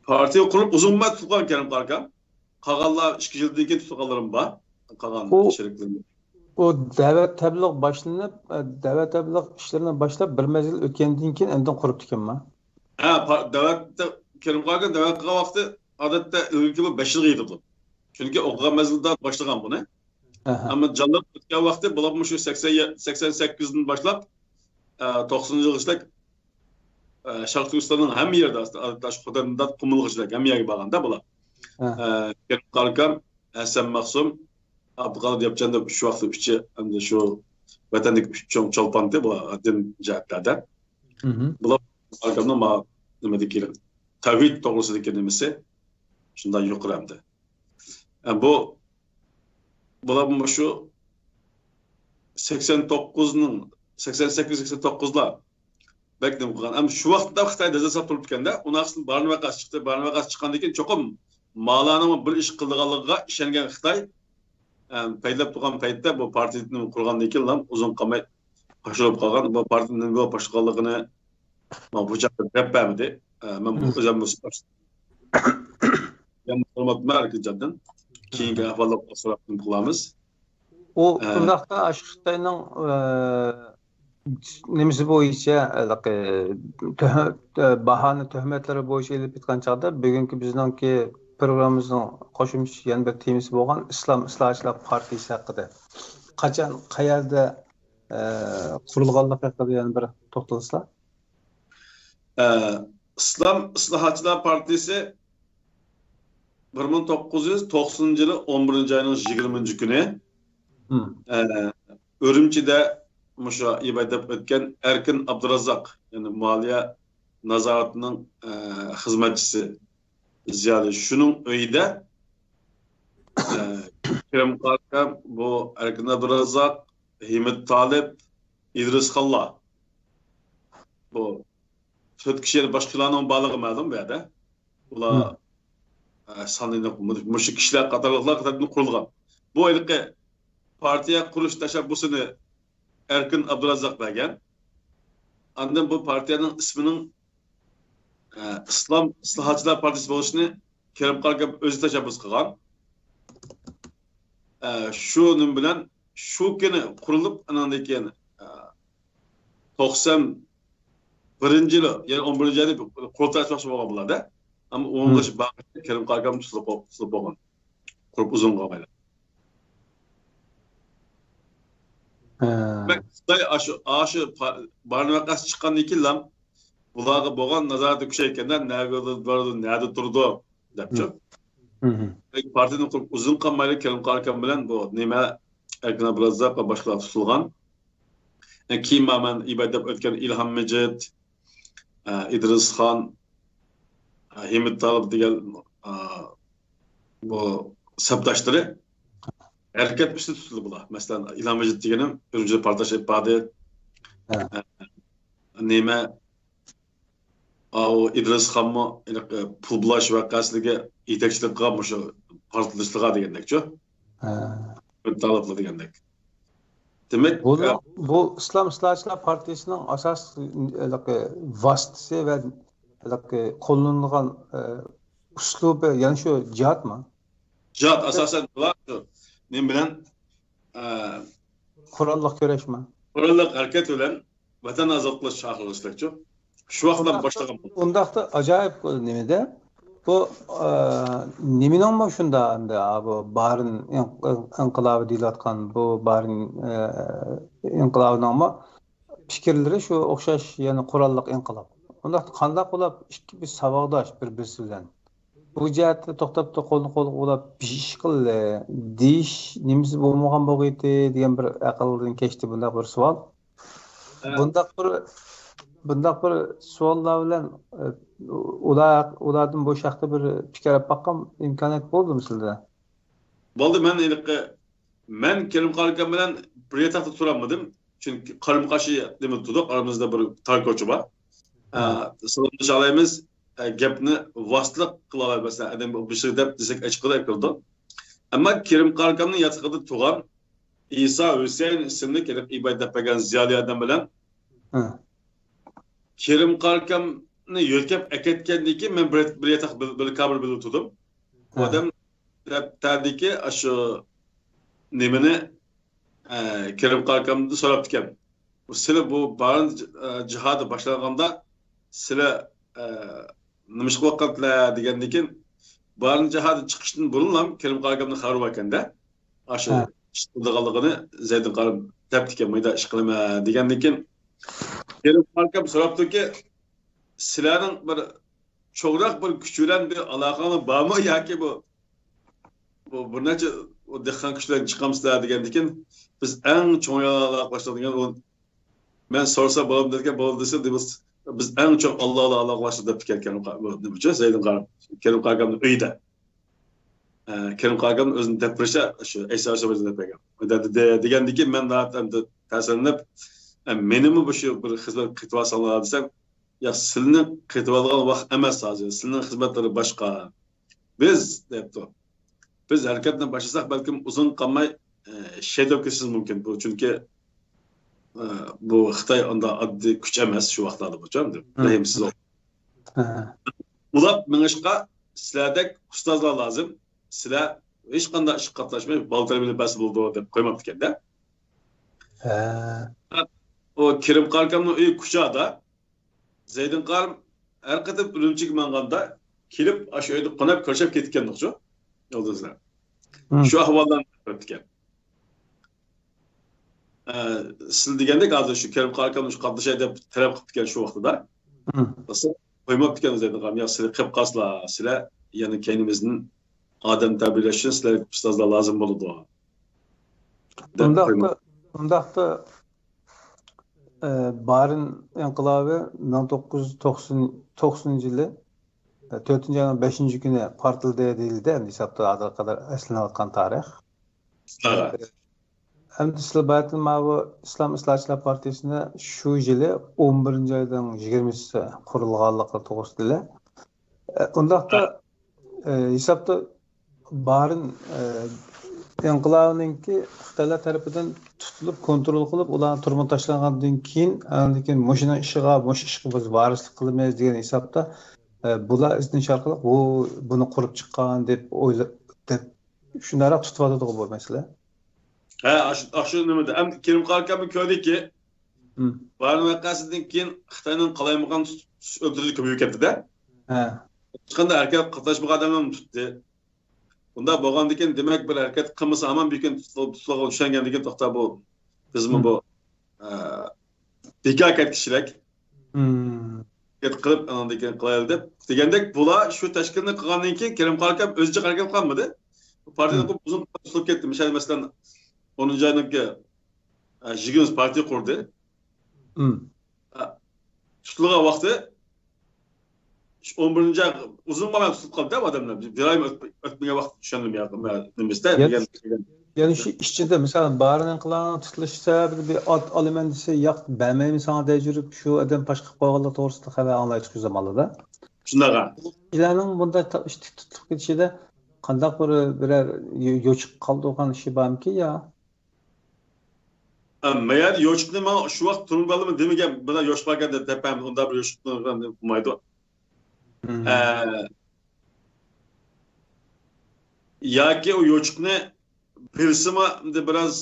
Partiya kurup uzun qavat tutilgan Kerim Qarkam. Qağanlar 2 yıldan keyin tutilganlarım var. Qağan şeriklerinde. O davet tebliğ başlanıp, davet tebliğ işlerine başlap bir mezgil ötkendan keyin endin qurup ekanman. Ha, davetde Kerim Qarkam davet qilgan vaqti odatda ilgili bu 5 yilga yetibdi. Çünkü o'qigan mezgilda başlagan buni. Ama canlı o'tgan vaqti bular shu 88dan boshlab 90-yilgacha Sharq Turkistonning hamma yerida odatda shu Xudanda qumulg'ichilar hamma yerga borganda bular. Kerim Qarkam, Hasan Maqsum, Abdug'adir yapacağında şu vaqti uchi endi shu vatandek uch cho'ng cholponti bu din jihatlarda. Bular Qarkamning nima deyiladi? Tavhid to'g'risidagi nimasi shundan yuqori hamda. Bu bular shu 88-89lar bekledim qilgan. Ama şu vaqtda Xitoyda jasab turib ketganda, uni asl barni vaqasi chiqdi. Barni vaqasi chiqqandan keyin cho'qim Mağlanın bir iş qildiganligiga ishongan Xitoy paylab turgan paytda bu partiyani qurgandan keyin ham uzun qamay qo'shilib qolgan. Bu partiyaning bu boshqaligini bu chaqda debamidi. Men bu o'zim musulmon. Yan ma'lumot markazdan keyingi ahvollar so'rab qilamiz. O bundaqda Xitoyning nimasi bo'yicha bahani tuhmatlari bo'yicha elib bitgan chaqda bugungi bizningki programmamizning qo'shimcha yana bir temasi bo'lgan Islom Islohchilar partiyasi haqida. Qachon, qayerda qurilganligi haqida yana bir to'xtalsizlar. İslam Islohchilar partiyasi 1990-yılı 11. ayının 20. günü Ürümçi'de Muşa ibadet etken Erkin Abdurrazzak yani maliye nazaratının hizmetçisi Ziyade şunun öyde Kerem Qarkam bu Erkin Abdurrazzak, Himmet Talip, İdris Xalla bu 4 kişiler başkalarının bağlığı ma'lum bu yerda. Ular sanıyla muşu kişiler qatorliqlar qatoridan qurilgan. Bu aylıqqa partiya qurish tashabbusini Erkin Abdurrazzak bergan. Andan bu partiyanın isminin İslam Islohchilar partiyasi bo'lishini Kerim Qarkam o'zi tashabbus qilgan. Shuning bilan shu kuni qurilib, andan keyin 91-yili, ya'ni 11-yili qurultoy ochmoqchi bo'lgan bo'ladi. Ammo o'ng'ish bag'ishda Kerim Qarkam tutilib bo'lgan. Qurib uzun qolmaydi. Xitoy aşı barni vaqasi chiqqandan keyin ham bularga bo'lgan nazorati kuchaygandan nerede turdi debchi. Partiyaning uzun qolmaydi Kerim Qarkam bilan bu nima Erkin Abdurrazzak va boshqalar tutilgan. Keyin men ibodat o'tgan İlham Mejid, İdris Xon, Himmet Talib degan bu sabdoshlari erkek üstü tutildi bular. Mesela İlham Mejid deganim Ürümçi partiyasi yapadi. Nima o İdris Xonmi pul bulash vaqasiga yetakchilik qilgan shu partiyalashtirgan degandek-ku. Talablar degandek. Demek bu İslam Islohchilar partiyasining asos vositasi va qo'llanilgan uslubi yana shu jihatmi? Jihat asosan bular men bilan Qurolliq kurashmi? Qurolliq harakat bilan vatan ozod qilish chaqirishlar-ku. Shu vaqtdan boshlagan. Undaqda ajoyib nimada bu nimaning shunda bu barin inqilobi deyilayotgan bu barin inqilobining fikrlari shu o'xshash yana qurolliq inqilob. Unda qandaq bo'lib ikki bir saboqdosh bir-birisi bilan. Bu jihatda to'xtab qo'lni qo'l ulab ish qildi. Deyish nimasi bo'lmagan bo'g'iydi degan bir aqldan kechdi bundaq bir savol. Bundaq bir savollar bilan ulardan bu haqda bir fikr olib baqqan imkoniyat bo'ldimi sizda? Bo'ldi, men Kerim Qarkan bilan bir yataqda turolmadim. Chunki qarim-qarshi nima turdik, aramizda bir tarkochi bor. Salomlashalaymiz, gapni vositlik qila olmasdan adam bir şey deb desak ochqilab kirdi. Ammo Kerim Qarkanning yataqida turgan İsa Hüseyin ismli kelib ibodat qilgan ziyoli odam bilan Kerim Qarkanni yo'lkab aketgandan keyin men bir yataq bir kabr bilib turdim. Bu odam tadiki shu nimani Kerim Qarkanni so'rab ekan. Sizlar bu barin jihodi boshlanganda sizlar nima ish qilyapsizlar degandan keyin barin jihodi chiqishdan burun ham Kerim Qarkanni xabar ekanda. Shu qilganligini Zaydin Qarim taptikan mayda ish qilma degandan keyin Kerim Qarkan so'rabdiki, sizlarning bir cho'g'roq bir kuch bilan bir aloqangiz bormi yoki bu necha dehqon kuchlar chiqamsizlar degandan keyin biz eng cho'ng aloqalashadigan men so'rasa bo'ladi degan bo'ldi desa biz eng cho'ng Allohga aloqalashdik deb ekan nima uchun Zaydin Qarim Kerim Qarkanning uyida Kerim Qarkan o'zini depresha shu Aysa Aşabaz'ın deb ekan degandan keyin men ta'sirlanib menimi bu shu bir xizmat qilib olsalar desam, ya sizning qilib olgan vaqt emas hozir, sizning xizmatlari boshqa. Biz debdi. Biz harakatni boshlasak balkim uzun qolmay shadow kesish mumkin bu, chunki bu Xitoy unda oddiy kuch emas shu vaqtlarda bu deb. Rahimsiz ol. Ulab minishqa sizlardek ustozlar lozim. Sizlar hech qanday ish qatnashmay baltar bilib bas bo'ldi deb qo'ymabdi ekanda. O Kerim Qarkanning uyi kuchada Zaydin Qarim har qatib Urumchiga manganda kelib shu uyda qonab ko'rishib ketgandiqchu yulduzlar. Shu ahvoldan o'tgan. Siz degandek hozir shu Kerim Qarkanning shu qatnashay deb talab qilib ketgan shu vaqtida. Nasıl qo'ymabdi ekan Zaydin Qarim. Ya sizlar qilib qaslar, sizlar yana keynimizning odam tarbiyalash uchun sizlarga ustozlar lozim bo'ladi. Undaqda Barin inqilobi 1990-yili 4-ayning 5-kuni portildi deyildi. Endi hisobda hozir qadar eslanayotgan tarix. Endi sizlar baytdan bu Islom Islohchilar partiyasini shu yili 11-oyning 20-sida qurilganligi to'g'risida. Undaqda hisobda Barin inqilobininki Xitoylar tarafidan tutilib kontrol qilib ularni turmush tashlagandan keyin mashina ishiga biz varislik qilmaymiz degan hisobda bular iznish orqali buni qurib chiqqan deb o'ylab shundaroq tutib bu masala. Shu nimada ham Kerim Qarkanni ko'rdiki, Barin vaqasidan keyin Xitoyning qalaymagan o'ldirishga ko'payib ketdi-da. Hech qanday harakat qatnashmagan odamlarni tutdi. Bunda bo'lgandan keyin demak bir harakat qilmasa hamon bekin tutilgan tushungandan keyin to'xta bu bizmi bu bekor ketishlik qilib andan keyin qilaylik deb degandek bular shu tashkilni qilgandan keyin Kerim Qarkan o'zicha harakat qilmadi. Partiyaga uzun tutilib ketdi. Masalan 10-oyninki 20 partiya qurdi. Tutilgan vaqti 11-ci uzun zaman tutup kaldı adamlar. Bir ay ötmeye vakit düşündüm ya. Yani şu işçide mesela Barin inqilobining tutilishi sababi bir olaman desa yo'q bilmayman sana dejurib shu adam boshqa qo'g'irlar to'g'risida xabar olay chiqish zamonida. Shunaqa. Ularning bunday tutilib ketishida qanday biror yo'chiq qoldirgan ishi bormi ya? Meğer yo'chiqni men shu vaqt turib oldimmi demagan, buna yo'chiq bo'lganda tepam unda bir yo'chiqni bo'lmaydi. Yoki o yo'chiqni bilsimi biraz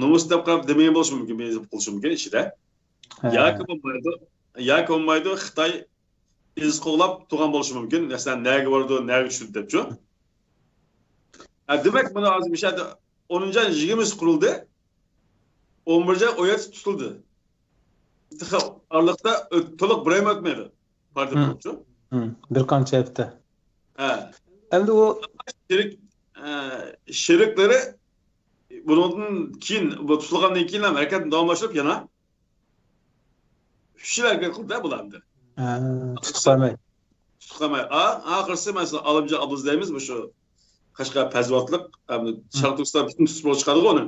nomus deb qarab demeyin bo'lishi mumkin, bezib qilishi mumkin ichida. Yoki bo'lmaydi Xitoy iz qo'llab turgan bo'lishi mumkin. Masalan, nega bordi, nega tushdi debchi. Demak, buni hozir mishada 10-20 qurildi. 11-oy tutildi. Aralıkta to'liq bir ay o'tmaydi. Partiya quruvchi. Bir qancha hafta. Ha. Endi u sheriklari bundan keyin bu tutilgandan keyin ham harakatni davomlashtirib yana shularga qildi bularni. Tutuqlamay. Tutuqlamay. Oxirisi mesela Alimjon Abduz deymiz bu shu Qashqar Pazvotliq, Sharq Turkiston butun tutib chiqadi uni.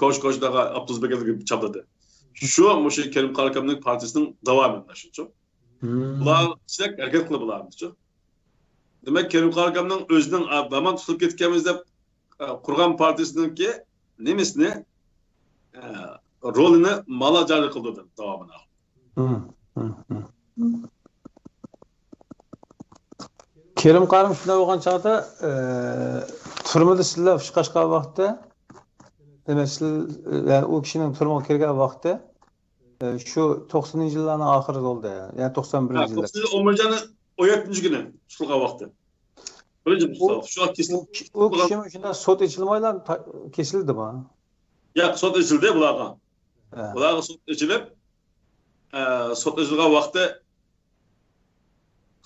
Ko'ch-ko'chdaga Abduzbeklarga chapladi. Shu Kerim Qarakamning partiyasining davomi shuchu. Bular sizlar harakat qilib bularni-chu. Demak, Kerim Qarakamning o'zining hamon tutilib ketganmiz deb qurgan partiyasiningki nemisini rolini malajari qildi davomini. Kerim Qarim shunday bo'lgan chog'da turmada sizlar chiqashgan vaqtda demak yani u kishining turmaga kirgan vaqti shu 90-yillarning oxirida bo'ldi. Yani 91-yillar. 11-ni 17-kuni tutilgan vaqti. Birinchi shu kesildi. U kishi shunda sud echilmaylar kesildimi? Yo'q, sud echildi bularga. Bularga sud echilib sud echilgan vaqti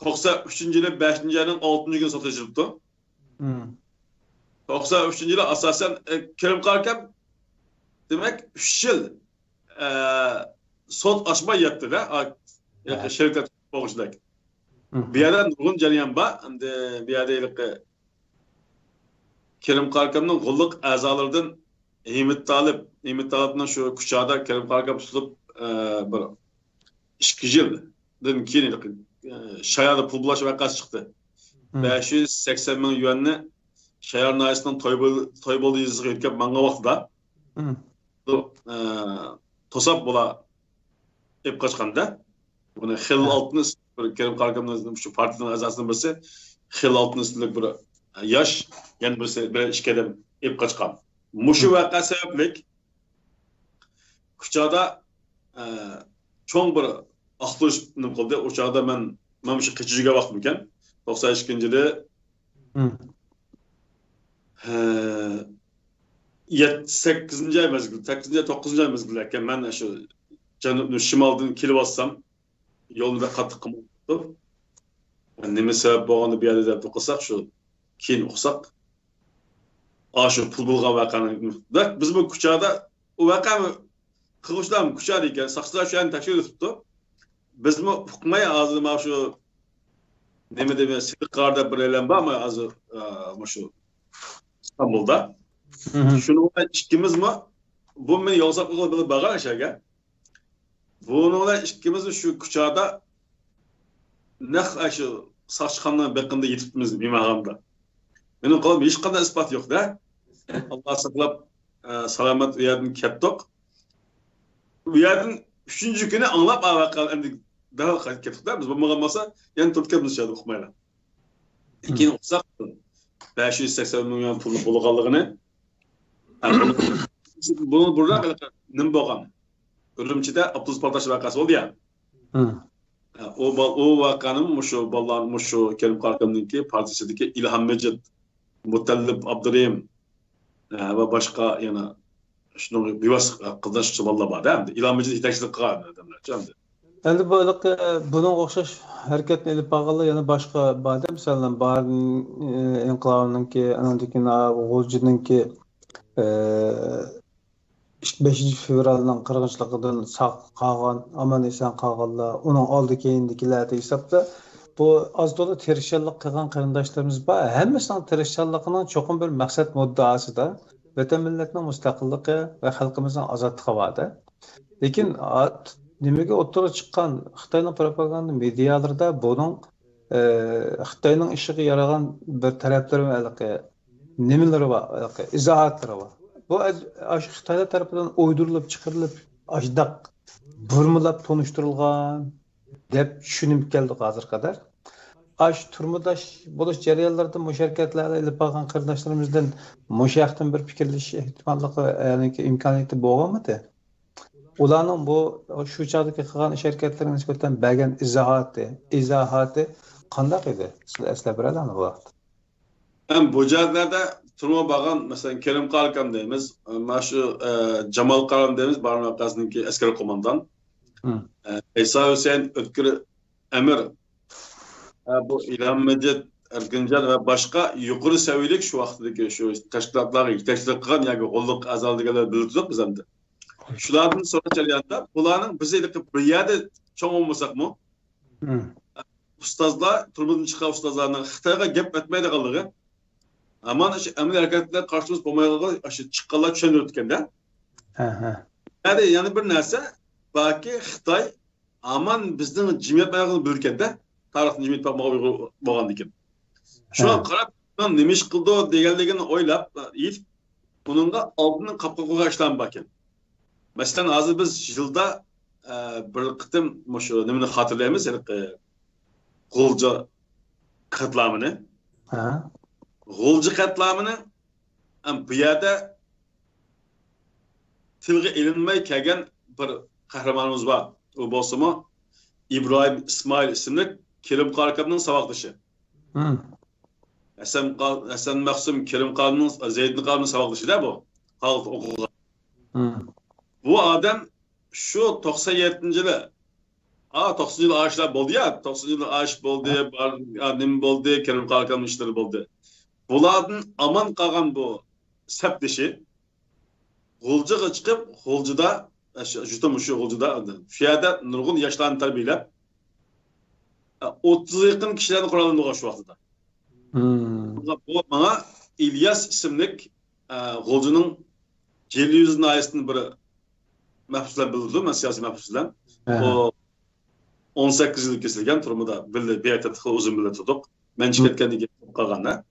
93-yili 5-ayning 6-kuni sud echilibdi. 93-yili asosan Kerim Qarakam demak 3 yil sud ochmay yotdi-da. Sheriklar bo'g'ishdak. Bu yerda nurg'un jarayon bor. Endi bu yerda Kerim Qarakamning g'ulliq a'zolaridan Himit Talibning shu kuchada Kerim Qarakam tutilib bir 2 yildan keyin Şayarda pul bulaş vakası çıktı. 580 milyon yuanni Şayar naisining Toybolu yazığı yetkab manga vaqtida tosab bo'la ep qochganda buni Xil Altın Kerim Qarakamning shu partiyaning a'zosidan birisi Xil Altın ismli bir yosh yana birisi bir ikki odam ep qochgan. Mushu vaqa sababli kuchada cho'ng bir Aqto'sh nima qildi? O chaqda men shu qichiga vaqt ekan. 92-yili 8-ay mezgil, 8-ay 9-ay mezgil ekan men shu janubni shimoldan kelib olsam yo'lda qattiq qilmoqdi. Nima sabab bo'lganini bu yerda deb o'qisak shu keyin o'qisak shu pul bo'lgan vaqani biz bu kuchada u vaqani qiluvchilar kuchar ekan, saqchilar shu yerni tekshirib turibdi. Bizmi hukmay hozir mana shu nima deb Sidiqarda bir elan bormi hozir shu İstanbulda. Shuni ikkimizmi bu men yo'lsaq qilib borgan o'shaga. Buni ikkimiz shu kuchada naq shu sochxonning biqinda yetibmiz bemag'amda. Mening qo'lim hech qanday isbot yo'q-da. Alloh saqlab salomat u yerdan ketdik. Bu yerdan 3-kuni anglab avaqal endi daha ketdik-da. Biz bo'lmagan bo'lsa, yana turtganmiz shada o'qimaylar. Keyin o'qsaq 580 milyon pul bo'lganligini bunu burada nima bo'lgan? Urumchida Abduz Partash vaqasi bo'ldi ya. O vaqaning shu Kerim Qarakamninki partiyasidagi İlham Mecid, Mutallib Abdurahim va boshqa yana shunday bevas qildoshchi bolalar bor-da. İlham Mecid yetakchilik qilgan odamlar. Endi bunga o'xshash harakatni ilib borganlar yana boshqa bor-da. Masalan, inqilobninki, anandikina G'o'jidninki 5 fevralning qirg'inchiligidan sog' qolgan, aman eson qolganlar, uning oldi keyindikilarda hisobda bu az to'la tirishchilik qilgan qarindoshlarimiz bor. Hammasining tirishchiligining cho'qim bir maqsad muddaosida vatan millatning mustaqilligi va xalqimizning ozodligi borda. Lekin nimaga o'ttirib chiqqan Xitoyning propaganda medialarida buning Xitoyning ishiga yaragan bir taraflari nimalari bor, izohatlari bor. Bu Xitoy tarafidan o'ydirilib chiqarilib, ajdaq burmilab tonishtirilgan deb tushunib keldik hozir qadar. Turmudash bo'lish jarayonlarida musharakatlarda ilib olgan qarindoshlarimizdan mushaqdan bir fikrlashish ehtimolligi, ya'ni imkoniyati bo'lganmidi? Ularning bu shu chog'dagi qilgan ish harakatlariga nisbatan bergan izohati qanday edi? Sizlar eslab biradimi bu vaqt? Bu jarlarda turma bağın mesela Kerim Qarkan deyimiz, şu Cemal Qaran deyimiz, Barın Vakası'nınki askeri komandan. İsa Hüseyin Ötkür Emir, bu İlham Mecid Erkincan ve başka yukarı seviyelik şu vaxtdaki şu teşkilatları yetekçilik kılan yani kolluk azaldıgılar bildirdik biz hem de. Şulardan sonra çalıyanda bunların bize bir yerde çoğun olmasak mı? Ustazlar, turmudun çıkan ustazlarının Xitayga gep etmeydi kaldığı. Aman emir hareketler karşımız bulmaya çıkkalar düşünürdük de. Yani bir narsa belki Xitay aman bizden cimiyet bayağını bölgende tarixin cimiyet bayağını boğan dikim. Şu an qarab nima ish qildi deganligini o'ylab, buningga oldin qapqa qo'yishdan bakin. Masalan, hozir biz yilda bir qitim shu nimani xotirlaymiz, G'o'lja qatlamini. G'o'lja qatlamini bu yerda tilga ilinmay kelgan bir qahramonimiz bor. U bo'lsa-mu İbrahim İsmail ismli Kerim Qarkanning saboqdoshi. Hasan Mahsum Kerim Qarkanning Zeydin Qarkanning saboqdoshi da bu. Xalq o'qigan. Bu adam şu 97-yili 90-yil aşlar bo'ldi ya, 90-yil aş bo'ldi, nim bo'ldi, Kerim Qarkan işleri bo'ldi. Bulardan aman qolgan bu sapdishi G'o'ljaga chiqib, G'o'ljada juda mushu G'o'ljada shu yerda nurg'un yoshlarni tarbiyalab 30 yaqin kishilarni qurollangan shu vaqtda. Bu bana İlyas ismli G'o'ljaning Jelyüz nahiyyəsinin bir mahbuslar bildirdi, men siyosiy mahbuslar. O 18 yıl kesilgan turmada bildi, beyat etdik, uzun bildi tutuq. Men chiqib ketgandan keyin qolganda.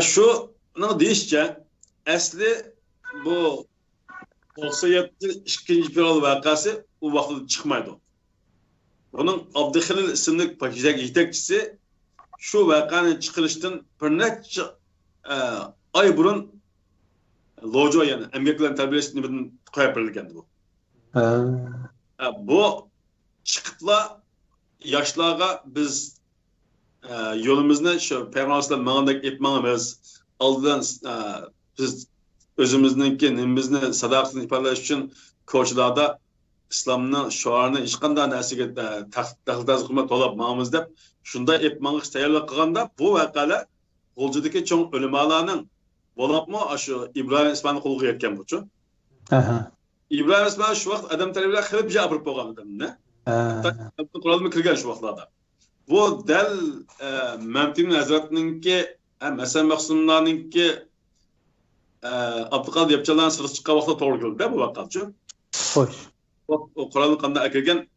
Şu deyishcha, asli bu 97 fevral vakası o vaqtda chiqmaydi. Bunun Abdixilil ismli pakizak yetakchisi şu vaqani chiqarishdan bir necha ay burun Lojo yani emeklilerin terbiyesini birden koyup verilgendi bu. Bu çıkıpla yaşlığa biz yolumuzda şu Peygamber'den mağandaki etmağımız aldıdan biz özümüzdeki nimimizni sadakatini ifadeleş için koçlarda İslam'ın şuarını işkandan nesike tahtaz kılma dolap mağımız dep şunda etmağını isteyerek kılganda bu vakala G'o'ljadaki çoğun ölümalarının Bolapmı aşı İbrahim İsmail'in kuluğu yetken buçu. İbrahim İsmail şu vaqt adam terbiyeler kılıp bir yapıp boğan adam ne? Kuralımı kırgan şu vaqtlarda. Bu del Memtin Hazretinin ki Hasan Mahsumlarının ki Abdülkadir yapacağından sırası çıkan vaqtda doğru kıldı bu vaqtçı. Hoş. O Kur'an'ın kanına akırgen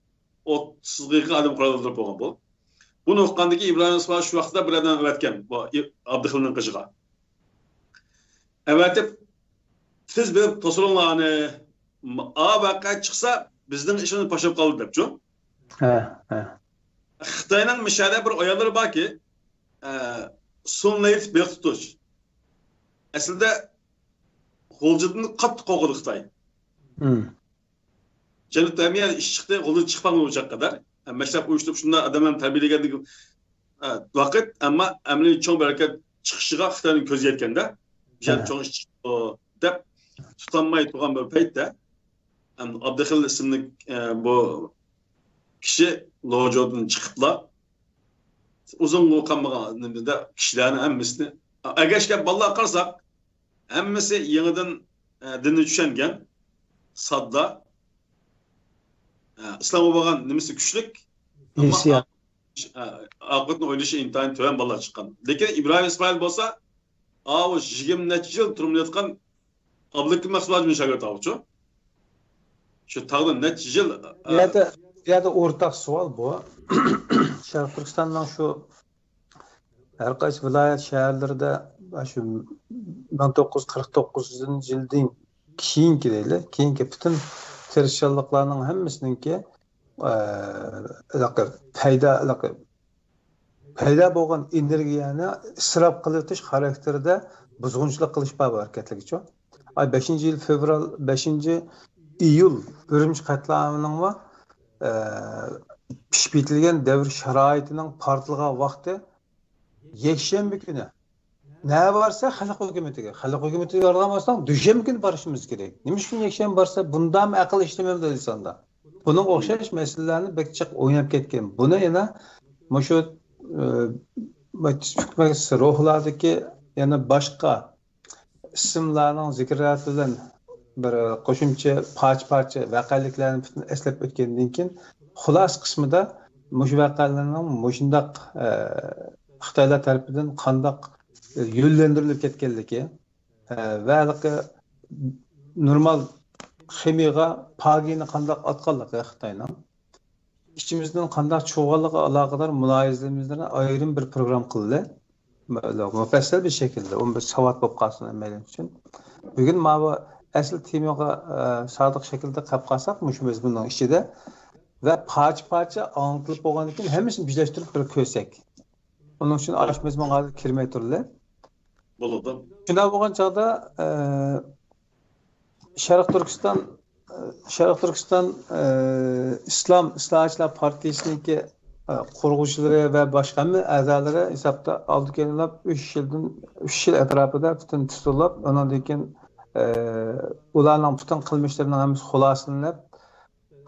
o sızgıyı adam kuralındırıp boğan bu. Bunu okuqandaki İbrahim İsmail şu vaqtda bir adam öğretken bu Abdülkadir'in kışığa. Evet, siz bir tosulunlarını vaka çıksa bizden işini paşap kalır depçu. Xitay'nın müşahede bir oyaları var ki sunlayıp bir tutuş. Aslında G'o'ljadan qattiq qo'rqadi Xitoy. Janub Tamiya ish chiqdi, G'o'lja chiqmagan bo'lacak kadar. Maktab uyushtirib shunda odamlarni tarbiyalagandik vaqt, ammo amaliy cho'ng barakat chiqishiga Xitoyning ko'zi yetganda cho'ng ish deb tutanmay turgan bir paytda Abdixil ismli bu kishi Lojo'dan chiqiblar. Uzun qolmaganida kishilarni hammasini agashga ballar qarsak, hammasi yangidan dinni tushungan sadda İslam'a bo'lgan nimasi kuchlik, ammo aqidni o'ylashi intayin to'g'ri ballar chiqqan. Lekin İbrahim İsmail bo'lsa, o 20 necha yil turmayotgan Abdulkim Mahsubovning shogirdi avchi. Şu tağda necha yil ya da ortak savol bu. Sharq Turkistonning şu har qaysi viloyat shaharlarida shu 1949-yildan keyingi deyli, keyingi bütün tirishchiliklarning hammasininki paydo bo'lgan energiyani isrof qilitish xarakterida buzg'unchilik qilish bor harakatligicha. 5 fevral 5 iyul Urumchi qatlamining va pishib yetilgan davr sharoitining portlagan vaqti yakshanba kuni Ne varsa halk hükümetiga. Halk hükümetiga yordamlamasdan düşen gün barışımız gerek. Nima üçün yakşam barsa bundan akıl işlemem dedi sonda. Bunun o'xshash meselelerni bekçik oynab ketgan. Buni yana mushu ruhlardagi yana boshqa ismlarning zikrati bilan bir qo'shimcha parcha voqealiklarni butun eslab o'tgandan keyin xulos qismida mushu voqealarning mushundaq Xitoylar tarafidan qandaq yo'llantirilib ketganligi va normal ximiyaga pagini qandaq atqanligi Xitoyning ichimizdan qandaq cho'g'anligiga aloqador mulohazalarimizni ayrim bir program qildi. Mufassal bir şekilde, onun bir savat bo'lib qolsin demek için. Bugün bu asl temaga sodiq şekilde qilib qolsak, mushimiz bunun ichida ve parça anlatılıp bo'lgandan keyin hammasini birlashtirib bir ko'rsak. Onun için arashimiz bunga kirmay turdi. Bo'ladi. Shunday bo'lgan chog'da Sharq Turkiston İslam İslahatçılar Partisi'ninki qurg'uvchilari va boshqa a'zolari hisobda oldi kelinib 3 yil atrofida butun tutilib, undan keyin ularning butun qilmishlarining hammasi xulosalanib,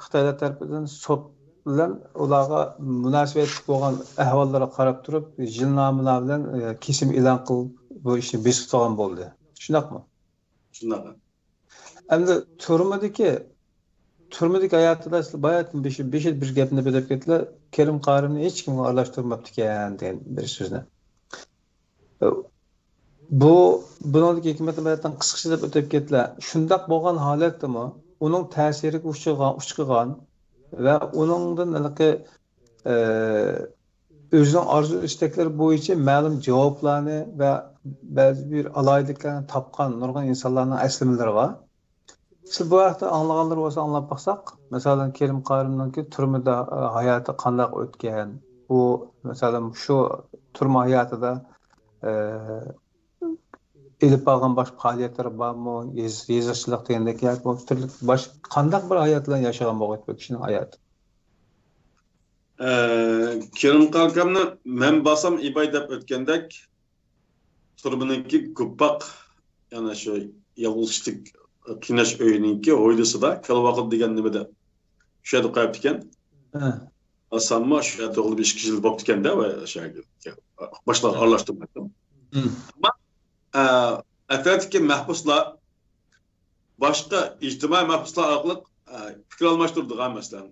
Xitoylar tarafidan sud bilan ularga munosabat bo'lgan ahvollarga qarab turib, jilnomalar bilan kesim e'lon qilib bu ishni besitgan bo'ldi. Shundaqmi? Shunday. Endi turmadagi hayotida bayatın beş yil bir gapni bilib ketdilar. Kerim Qarimni hech kimga aralashtirmabdi ekan degan bir so'zni. Buningdagi hikmatni bayatdan qisqacha deb o'tib ketdilar. Shundaq bo'lgan holatdami, uning ta'siriga uchqigan va uningdan o'zining orzu istaklari bo'yicha ma'lum javoblarni va ba'zi bir alayliklarni topgan nurg'un insonlarning aslamalari bor. Siz bu vaqtda anlaganlar olsa anlab baksak, mesela Kerim Qarim'ninki turmada hayatı qandaq o'tgan. Bu mesela şu turma hayatida elip algan bosh faoliyatlar bormi, yezishchilik degandek yoki turli bosh qandaq bir hayot bilan yashagan bo'lgan bu kishining hayoti. Kerim Qarimni men basam ibay deb o'tgandek turmaniki ko'paq yana shu yolg'izlik Kinash öyininki hoydasida kalvaqit degan nimada shu yerda qo'yibdi ekan. Asamma shu yerda o'g'li 5 yil bo'libdi ekanda va o'sha boshlar aralashtirmoqda. Ammo atrofdagi mahbuslar boshqa ijtimoiy mahbuslar orqali fikr almashtiradigan masalan.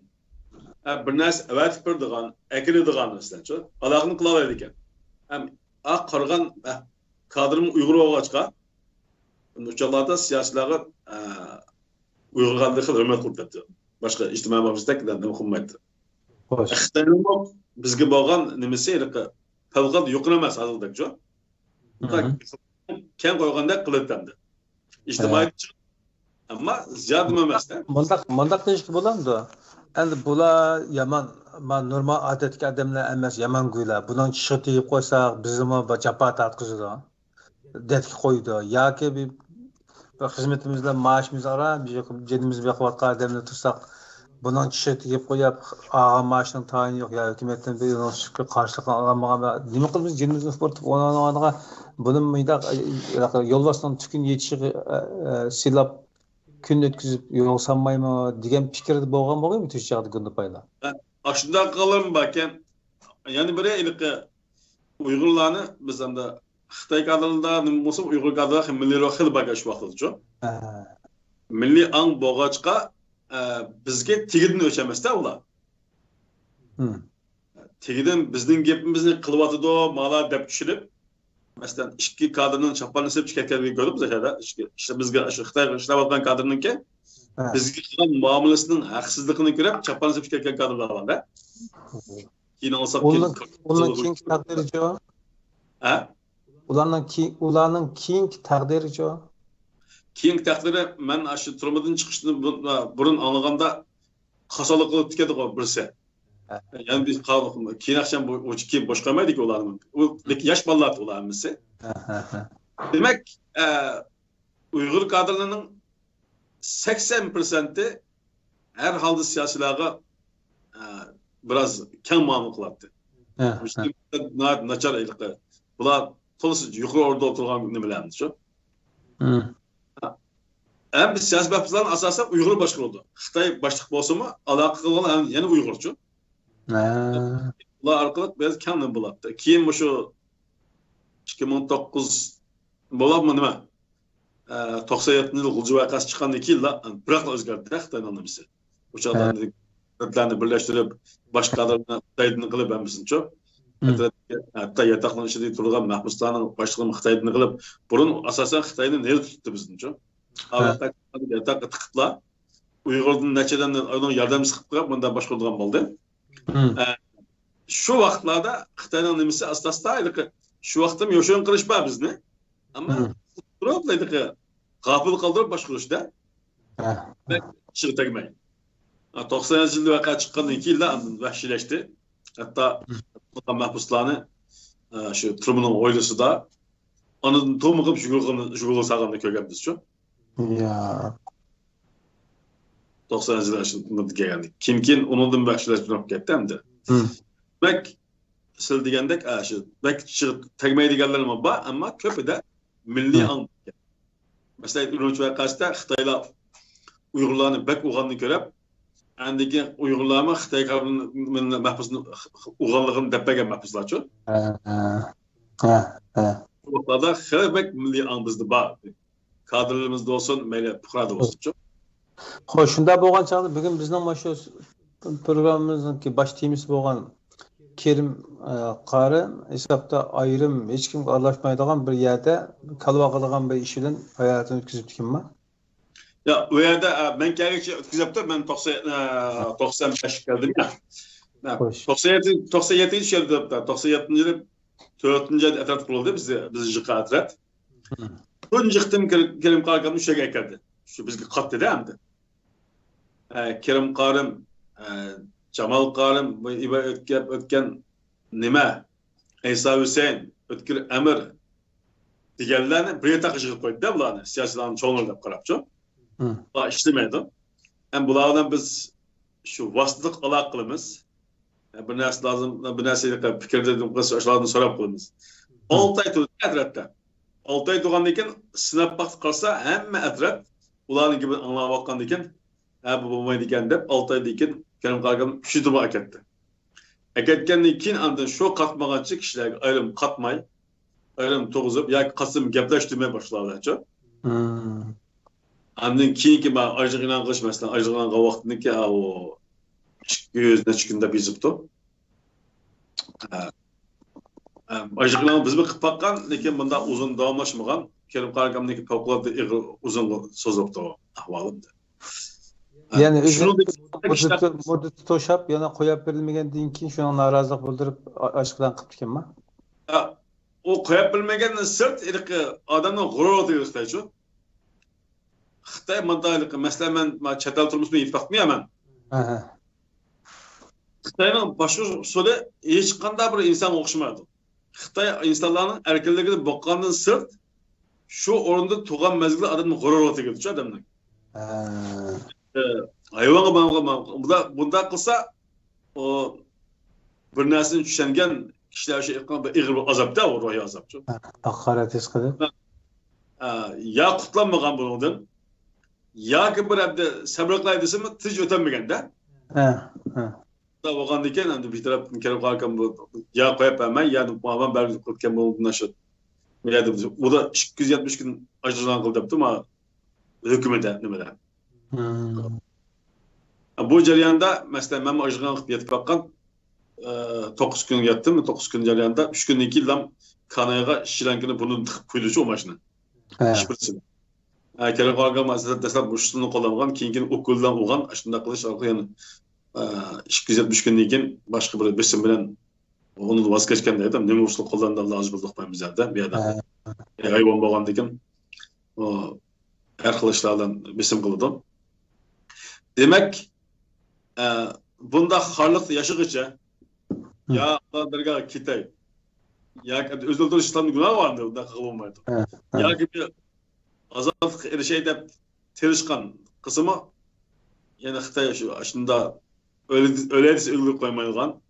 Bir narsa avatib beradigan, akiladigan masalan-chi, aloqani qila oladi ekan. Ham qaragan kadrim Uyg'ur bo'lg'achqa Uçaklarda siyasilerine uygulandığı kadar hürmet kurtardı. Başka ictimai mavzudakilerden de hükümet. Xitoyning bizga bo'lgan nimasi fevqalade yuqoramas hozirdachi. Keng qo'yganda qilatamdi. İctimai ammo ziyoda emasda. Mundaq deyishga bo'ladimi? Endi bular yomon, normal odatga odamlar emas, yomon go'ylar. Bundan chiqib tegib qo'ysak, bizmi jafo tortqizadi. Detki qo'ydi yoki bir xizmetimizle maaşımızı ara, cedimizi bekliyorlar adamla tutsak, bundan kişi tegib qo'yib, ağa maaşının tayini yok ya hükümetten bir karşılık alamagan. Nima qilib biz cedimizni sportib onaga bunun mıydaq yolbasdan tükün yetişiği silap kun ötküzüp yol sanmayma degan fikrde bo'lgan mı tüşçağdı gündü payla? Aşında kalırım bakken, yani böyle ilki Uygurlarını biz hem de Xitoy kadrida nima bo'lsa Uyg'ur kadrida ham milliy xil bagash vaqtida-chu. Milliy ang bo'lg'achqa bizga tegidan o'chamasda ular. Tegidan bizning gapimizni qilyotidi, mala deb tushirib, masalan, ikki kadrning chapalni sepib ketganligini ko'rib bizda işte bizga shu Xitoy ishlayotgan kadrninki bizga qilgan muomalasining haqsizligini ko'rib chapalni sepib ketgan kadrlar bor-da. Keyin olsaq ularning keyingi taqdiri-chu. Ularning keyingi taqdiri-chu. Keyingi taqdiri men shu turmadan chiqishni burun anlaganda qasolik qilib tikadi birisi. Yani biz keyin akşam bu keyin bosh qo'ymaydik ularni. U yosh bolalar ularmisi. Demak, Uyg'ur kadrlarining 80%i her halda siyasilarga biraz keng muomala qiladi. Nachar bular tolası yukarı orada oturgan ne bilen şu. Hı. Hem biz siyasi bakımdan asasen Uygur'u başkuruldu. Xitay başlık bolsa mı alakalı olan yani Uygurçu. Ha. Ular arkalık biraz kendini bulattı. Keyin bu şu 2019 bolapmı nima? 97 yıl Gulcu vakası çıkandan 2 yılda bırakla özgürdü Xitay'ın anlaması. Uçaklarını dedik, birleştirip başkalarına Xitay'ını kılıp emmisin çok. Hatta yatakların içinde turgan mahpuslarning başligini Xitoydan qilib, burun asosan Xitoyni nerda tutdi bizningcha. Yatak tiqiblar Uyg'urdan nechadan onun yordamchisi qilib qo'yib, bunda boshqaradigan bo'ldi. Shu vaqtlarda Xitoyning nimasi asosida shu vaqtda yo'shin qilishma bizni. Ammo turiblaydi g'afil qoldirib boshqarishda. Chiqib tegmay. 90-yilda vaqa chiqqandan 2 yilda vahshiylashdi. Hatta mahpuslarni shu Truman'ın oilasi da onu to'mig'ib shug'ul saqamda ko'rganmiz shu. Ya. 90-yillar shunda kelgandik. Keyin undan vahshiylashib ketdi hamda. Demak, siz degandek shu bak chiqib tegmaydiganlar ham bor, ammo ko'pida milliy ang. Masalan, Urumchi vaqasida Xitoylar Uyg'urlarni bak o'g'anni ko'rib, andiki Uyg'urlarni Xitoy mahbusni o'g'anligini depagan mahbuslarchu. Bu vaqtlarda xilbek milliy ang bizda bor. Kadrlarimizda olsun, mayli fuqaroda olsun. Xo'sh, shunda bo'lgan chog'da bugun bizning mana shu programmamizning bosh temasi bo'lgan Kerim qari hisobda ayrim hech kimga aralashmaydigan bir yerda kalva qilgan bir ish bilan hayotini o'tkazib ekanman. Ya o yerde ben kendisi ötküzüptüm. Ben 95 geldim ya. 97 yıl yaptı. 97 yıl 4. etrat kuruldu bizi jıqa etrat. Bunun jıqtım Kerim Qarı'nın üşege geldi. Şu bizge kat dedi hem de. Kerim Qarım, Cemal Qarım, İba ötken nime, İsa Hüseyin, Ötkür Emir diğerlerini bir takı jıqıp koydu da bularını. Siyasilerin çoğunluğu da qarapçı. İşlemeydi. Hem bunlardan biz şu vasıtlık alak kılımız. Bir nersi lazım, bir nersi fikirde aşağıdan sorap kılımız. 6 ay tuğdu etratta. 6 ay tuğandayken sınıf baktık kalsa hemen etrat. Ulanın gibi anlamaya bakandayken bu bulmayı diken deyip 6 ay diken Kerim Qarı'nın şu duruma aketti. Aketkenden keyin andan şu katmağançı kişiler ayrım katmay, ayrım toğuzup ya kasım gepleştirmeye başlarlar. Andın keyinki ben acıqınan qış mesela acıqınan vaqtındaki o 200 günde bizipti. Acıqınan biz bir qilib baqqan, lekin bunda uzun davamlaşmagan. Kerim Qarı'nın favqulodda uzun sozupti o ahvolimda. Yani muddati to'shab yana qo'yib berilmagandan keyin shuni norozilik bildirib ochiqdan qilib ekanman. O qo'yib berilmagandan sirt odamning g'ururi yo'qlaydi. Xitoy mandaylik mesela ben çatal turmusunu yetpaqmayman. Xitoyning boshqa usuli hech qanday bir inson o'xshamaydi. Xitoy insonlarning erkinligini boqqandan sirt shu o'rinda tug'an mezgil odamning g'ururiga tegadi odamning. Hayvonga bunda qilsa o bir narsani tushungan kishilar shu ig'ir azobda, o ruhiy azobchi. Haqorat his qilib. Ya qutlanmagan bundan. Yoki bir hafta sabrqilay desimi tij o'tolmaganda. Bo'lgan ekan, endi bir taraf Kerim Qarı bu ya qo'yaman, ya muammo berib qilgan bo'lgan shu. Bu da 270 gün ajrlan qildi debdi ma hukumatda nimadan. Bu jarayonda masalan men ajrlan qilib yetib baqqan 9 gün yetdim, 9 gün jarayonda 3 kundan keyin kanayaga Shrilankani buni tiqib qo'ydichi o mashina. Kerim Qarı'nın mesela destek müştünü kullanılan, kiyinkin okuldan olan, aşında kılıç yani 270 günden keyin başka bir besim bilen onu vazgeçken de adam ne müştünü kullandı lazım bulduk ben bizlerde bir adam. Hayvan bağlandı ki o her kılıçlardan besim kıldım. Demek bunda harlık yaşıgıça ya Allah'ın Kitay ya özel İslam'ın günahı vardı bunda kılınmaydı. Ya gibi azatlık erişeyde terişkan kısmı yani Xitoy aslında öyle ülgü koymaydigan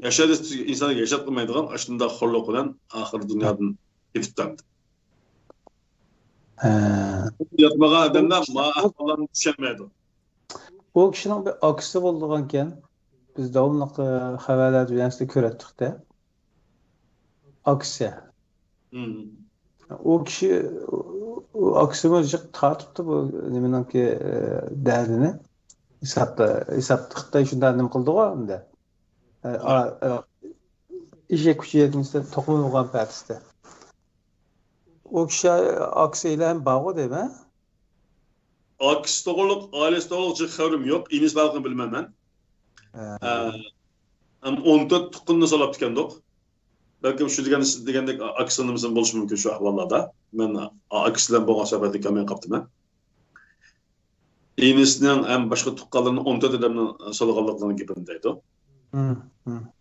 yaşadığı insanı yaşatmaydigan aslında horluq bilen ahir dünyanın ketibdi. Ha. Yatmagan adamlar ma'aholani tushunmaydi. O kişinin bir aksi olduğunken biz devamlı haberler dünyasında görettik de aksi. O kişi o aksini tartıptı bu neminanki derdini hesaptıkta şundan nim kıldı o anda. İşe küçü yetmişte tokumu olgan pərtiste. O kişi aksiyle hem bağı değil mi? Aksi doğruluk, ailesi doğruluk xəbərim yox. İnis balqını bilmem ben. Ama 14 tuqqunni solab dikendik. Belki şu degandek aksiyonumuzun buluş mümkün şu ahvallarda. Ben aksilen boğan səbəti kamen kaptım ben. İnisinin hem başka tuqqalarının 14 adamın solğanlıqlarını gibindeydi.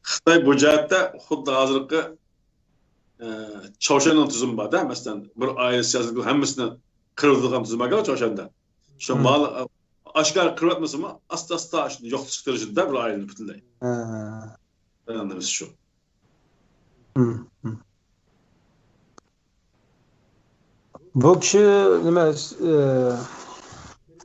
Xitay bu cəhətdə xuddi hazırki Çavşanın tüzümü var da. Mesela bir aile siyaseti hemmisini kırıldığım tüzüme göre Çavşan'da. Şu mal aşkar kırılması mı? Asta yok çıktırıcıda bir ailenin bütünleyi. Ben anlamış şu. Bu kişi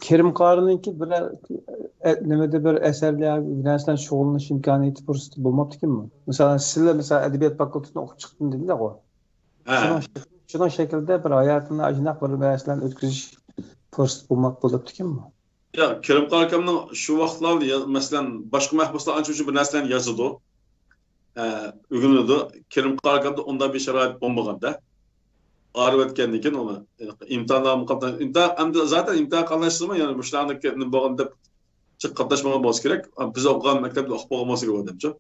Kerim Qarı'nınki bir bir eserler bilensinden şoğulunun imkaniyeti fırsatı bulmaktı ki mi? Mesela sizle edebiyat fakültesinde okup çıktın dedin de o. Şunun şekilde bir hayatını acınak bir meseleden ötküzüş fırsatı bulmak buluptu ki mi? Ya Kerim Qarı'nın şu vaxtlarda mesela başka məhbuslar anca üçün bir nəslən yazıdı. Ügünüdü. Kerim Qarı'da onda bir şərait olmağında. Ağrı etkenlikken onu imtihanlarımı kaptan zaten imtihan kanlaştırma yani bu şahane bağında çık katlaşmamız gerek. Biz okuyan mektepte okumaması gerek adamca.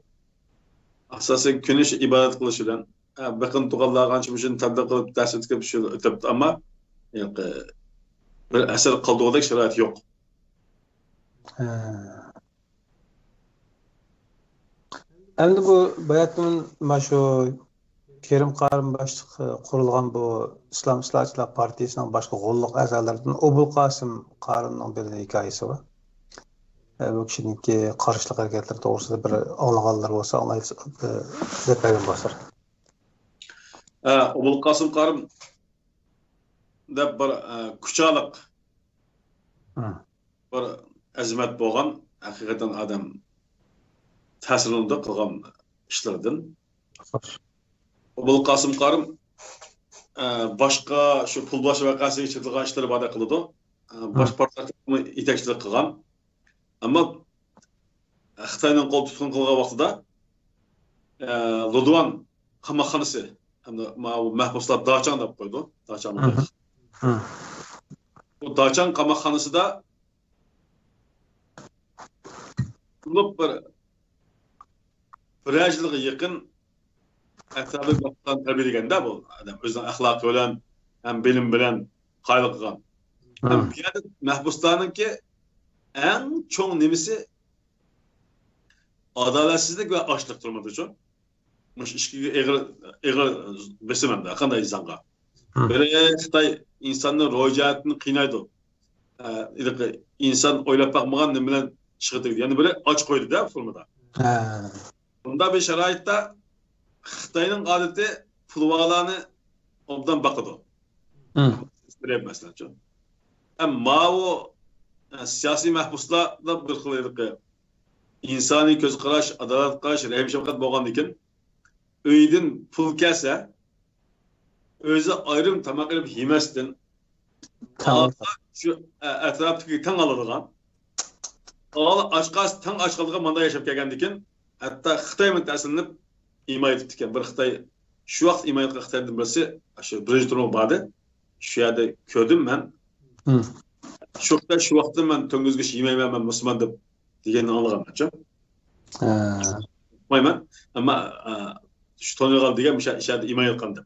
Asasen güneş ibadet kılışılan bakın tuğallar kançı için tabda kılıp ders etkilep bir şey ötüptü ama bir eser kaldığında şerait yok. Endi bu bayatımın şu Kerim Qarın başlık kurulgan bu İslam İslahatçılar Partisi'nin başka golluk azalarından Obul Qasım Qarın'ın bir hikayesi var. Bu kişininki karşılık hareketleri doğrusunda bir anlağanlar olsa anlayıp depegin basar. Obul Qasım Qarın da bir küçalık bir azmet boğan hakikaten adam təsirində qılğan işlərdən. Obul Qasım Qarım başqa şu pul başı vəqası keçirilən işləri bada qılıdı. Baş partiyasını itəkçilik qılğan. Amma Xitayның qol tutqun qılğan vaxtında Lodvan qamakxanası məhbuslar Daçan dep qoydu. Daçan. Bu Daçan qamakxanası da bir ajlığa yakın etrafı baktan terbiyeleyen de bu adam özünden ahlakı bilen hem bilim bilen qaylı qılğan. Hem piyade məhbuslarınki en çoğ nemisi adaletsizlik ve açlık durmadı üçün. Muş işki eğer besimem de qanday insanğa. Böyle Xitay insanın ro'yatını qiynaydı. İnsan oylap bakmagan nem bilen çıkıdı. Yani böyle aç koydu da formada. Bunda bir şaraitte Xitayning adeti pulvalarını obdan bakıdı. Mesela. Ama o siyasi məhbuslar da bir xil insani göz qaraş, adalet qaraş, rəhim şəfqət bolğan ekan. Öydün pul kelse özü ayrım tamaq edip yemesdin. Şu etraftaki tan alırgan. Açqas tan açqalığa manda yaşap kelgendikin. Hatta Xitay müntəsilinib ima etibdiken. Bir Xitay şu vaxt ima etken Xitay'dan birisi şu birinci durumu vardı. Şu yerde kördüm ben. Şu vaxtda ben töngüzgüş yemeyim ben Müslüman deb degenini anlığam açım. Mayman ama şu Tonygal degen işareti ima etken deb.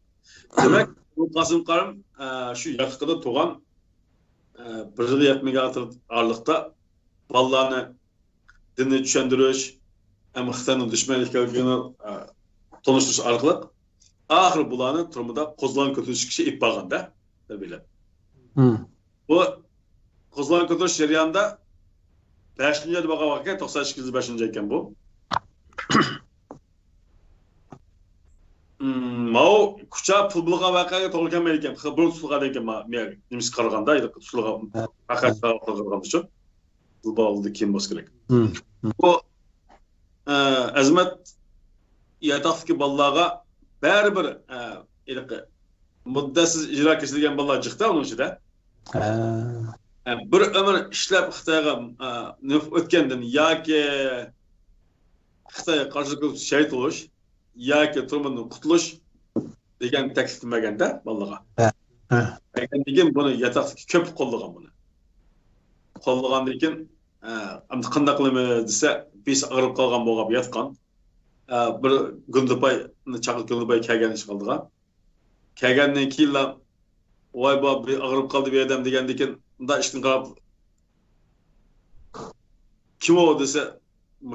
Demek bu Qasım Qarım şu yakıqda toğan bir yıl yetmege arlıqda ballarını dinini düşendiriş hem Xitayning düşmanlıklarını tanıştırış arqılıq ahir bularını turmada qo'zg'olon ko'tarish kishi ip bag'anda tabiiy. Bu qo'zg'olon ko'tarish jarayonida 5-yil bo'lgan ekan 92-5 ekan bu. Mao kucha pul bulgan vaqaga to'g'ri kelmaydi ekan. Burun tutilgan ekan men nimasi qaraganda, tutilgan vaqaga qaraganda shu. Pul bo'ldi kim bo'lsa kerak. Bu azmat yataqdagi bolalarga baribir muddasiz ijro kesilgan bolalar chiqdi uning ichida. Bir ömür ishlab Xitoyga o'tgandan yoki Xitoyga qarshi shahid bo'lish yoki turmundan qutulish degan taklif qilmaganda bolaga. Lekin buni yataqdagi ko'p qo'llagan buni. Qo'llagandan keyin qanday qilamiz desa, biz og'rib qolgan bo'lib yotgan. Bir Gundupay chaqib Gundupay kelgan ish qildigan. Kelgandan keyin voy bu og'rib qoldi bu odam degandan keyin unda ishni qarab kim o desa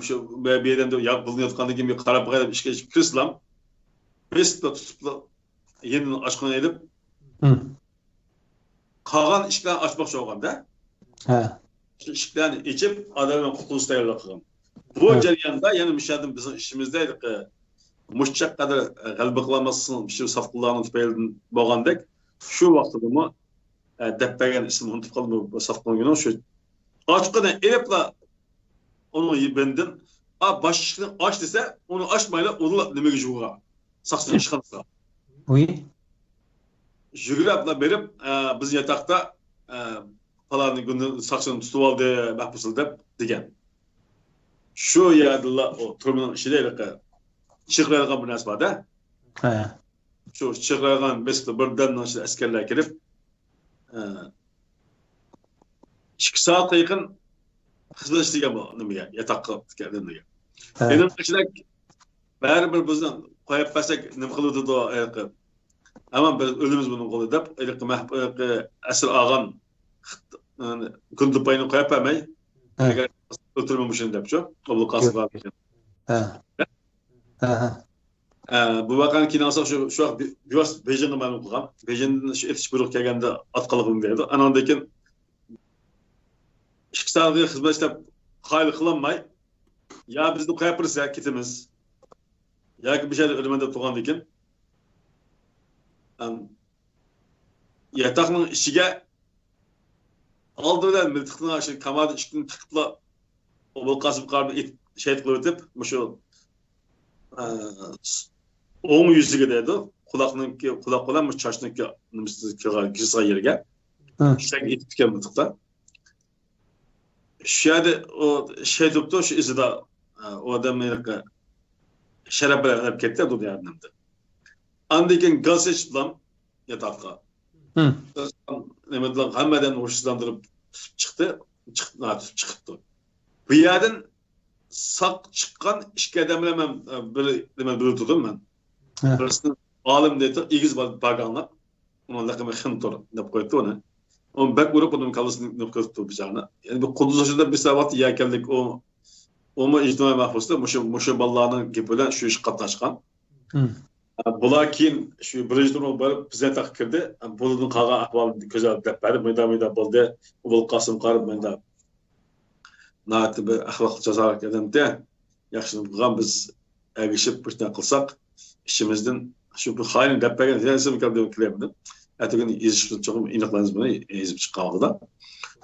shu bir odamda yo'q bo'layotgandan keyin qarab qarab ishga kirsam besda tutib yenini ochqan edib qolgan ishlarni ochmoqchi bo'lganda ishlarni ichib odamdan qutulish tayyorlab qilgan. Bu jarayonda yana mishadim bizning ishimizda mushchaq qadar g'alaba qilmassin shu safqalarning tufaylidan bo'lgandek shu vaqtda deppagan ismini unutib qoldim bu safqalarning shu ochqini elibla onun yibinden başını aç dese onu açmayla onu nimaga juga saqsın ishxonasiga oui jugulabla berib biz yataqda falani kuni saqchini tutib oldi mahbusul deb degan shu yerda o turmuning ichida chiqiradigan bir narsa borda shu chiqiradigan besda birdan askarlar kirib 2 soatga yaqin xizmat ishlagan bu nimaga yataqqa kelgandiga endi qishlar baribir bizni qo'yib qo'ysak nima qiladi ammo biz o'limiz buni qo'lida deb asr olgan Gundupayni qo'yib qo'ymay o'tirmamışın debço obul qasib bu vaqani keyin olsak shu Bejinga ma'lum qilgan Bejindan shu etish buyruq kelganda otqaligim berdi anandan keyin 2 soatga xizmat ishlab xayli qilinmay ya bizni qo'yib birsa ketimiz yoki bir şeyler o'limanda turgandan keyin yataqning ichiga oldidan miltiqning shu kamadi ishni tiqibla obul qasib qarbi shahid qilib o'tib shu o'ng yuziga dedi quloq bilan chochniki nimasiga yerga ishga etib miltiqda şu yerda o şey tuttu şu izida o adamlarga sharaf bilan olib ketdi bu yerdamda. Andikin gazet bilan yataqqa. Nima bilan hammadan hoşlandirib chiqdi, chiqibdi. Bu yerdan saq chiqqan ikki odamlar men bir nima bildim men. Birisini olim dedi, igiz barganlar. Onun laqamı Xintor deb qo'ydi uni. On bak vurup onun kalısını nokta bıçağına. Yani bu kuduzlaşıda bir saat yakellik o mu ictimai mahpusta muşu ballarının gibi şu iş katlaşkan. Bulakin şu birinci durum barıp bize tak kirdi. Bunun kağa ahval güzel deperi meyda buldu. Ulu Kasım qarib meyda. Naati bir ahlak cezarak edemde. Yaxşını bulgan biz ergişip bir tane kılsak işimizden şu bir hain deperi zeylesim kaldı kilemdim. Ertesi gün izleyip çok inaklarınız bunu izleyip çıkardı.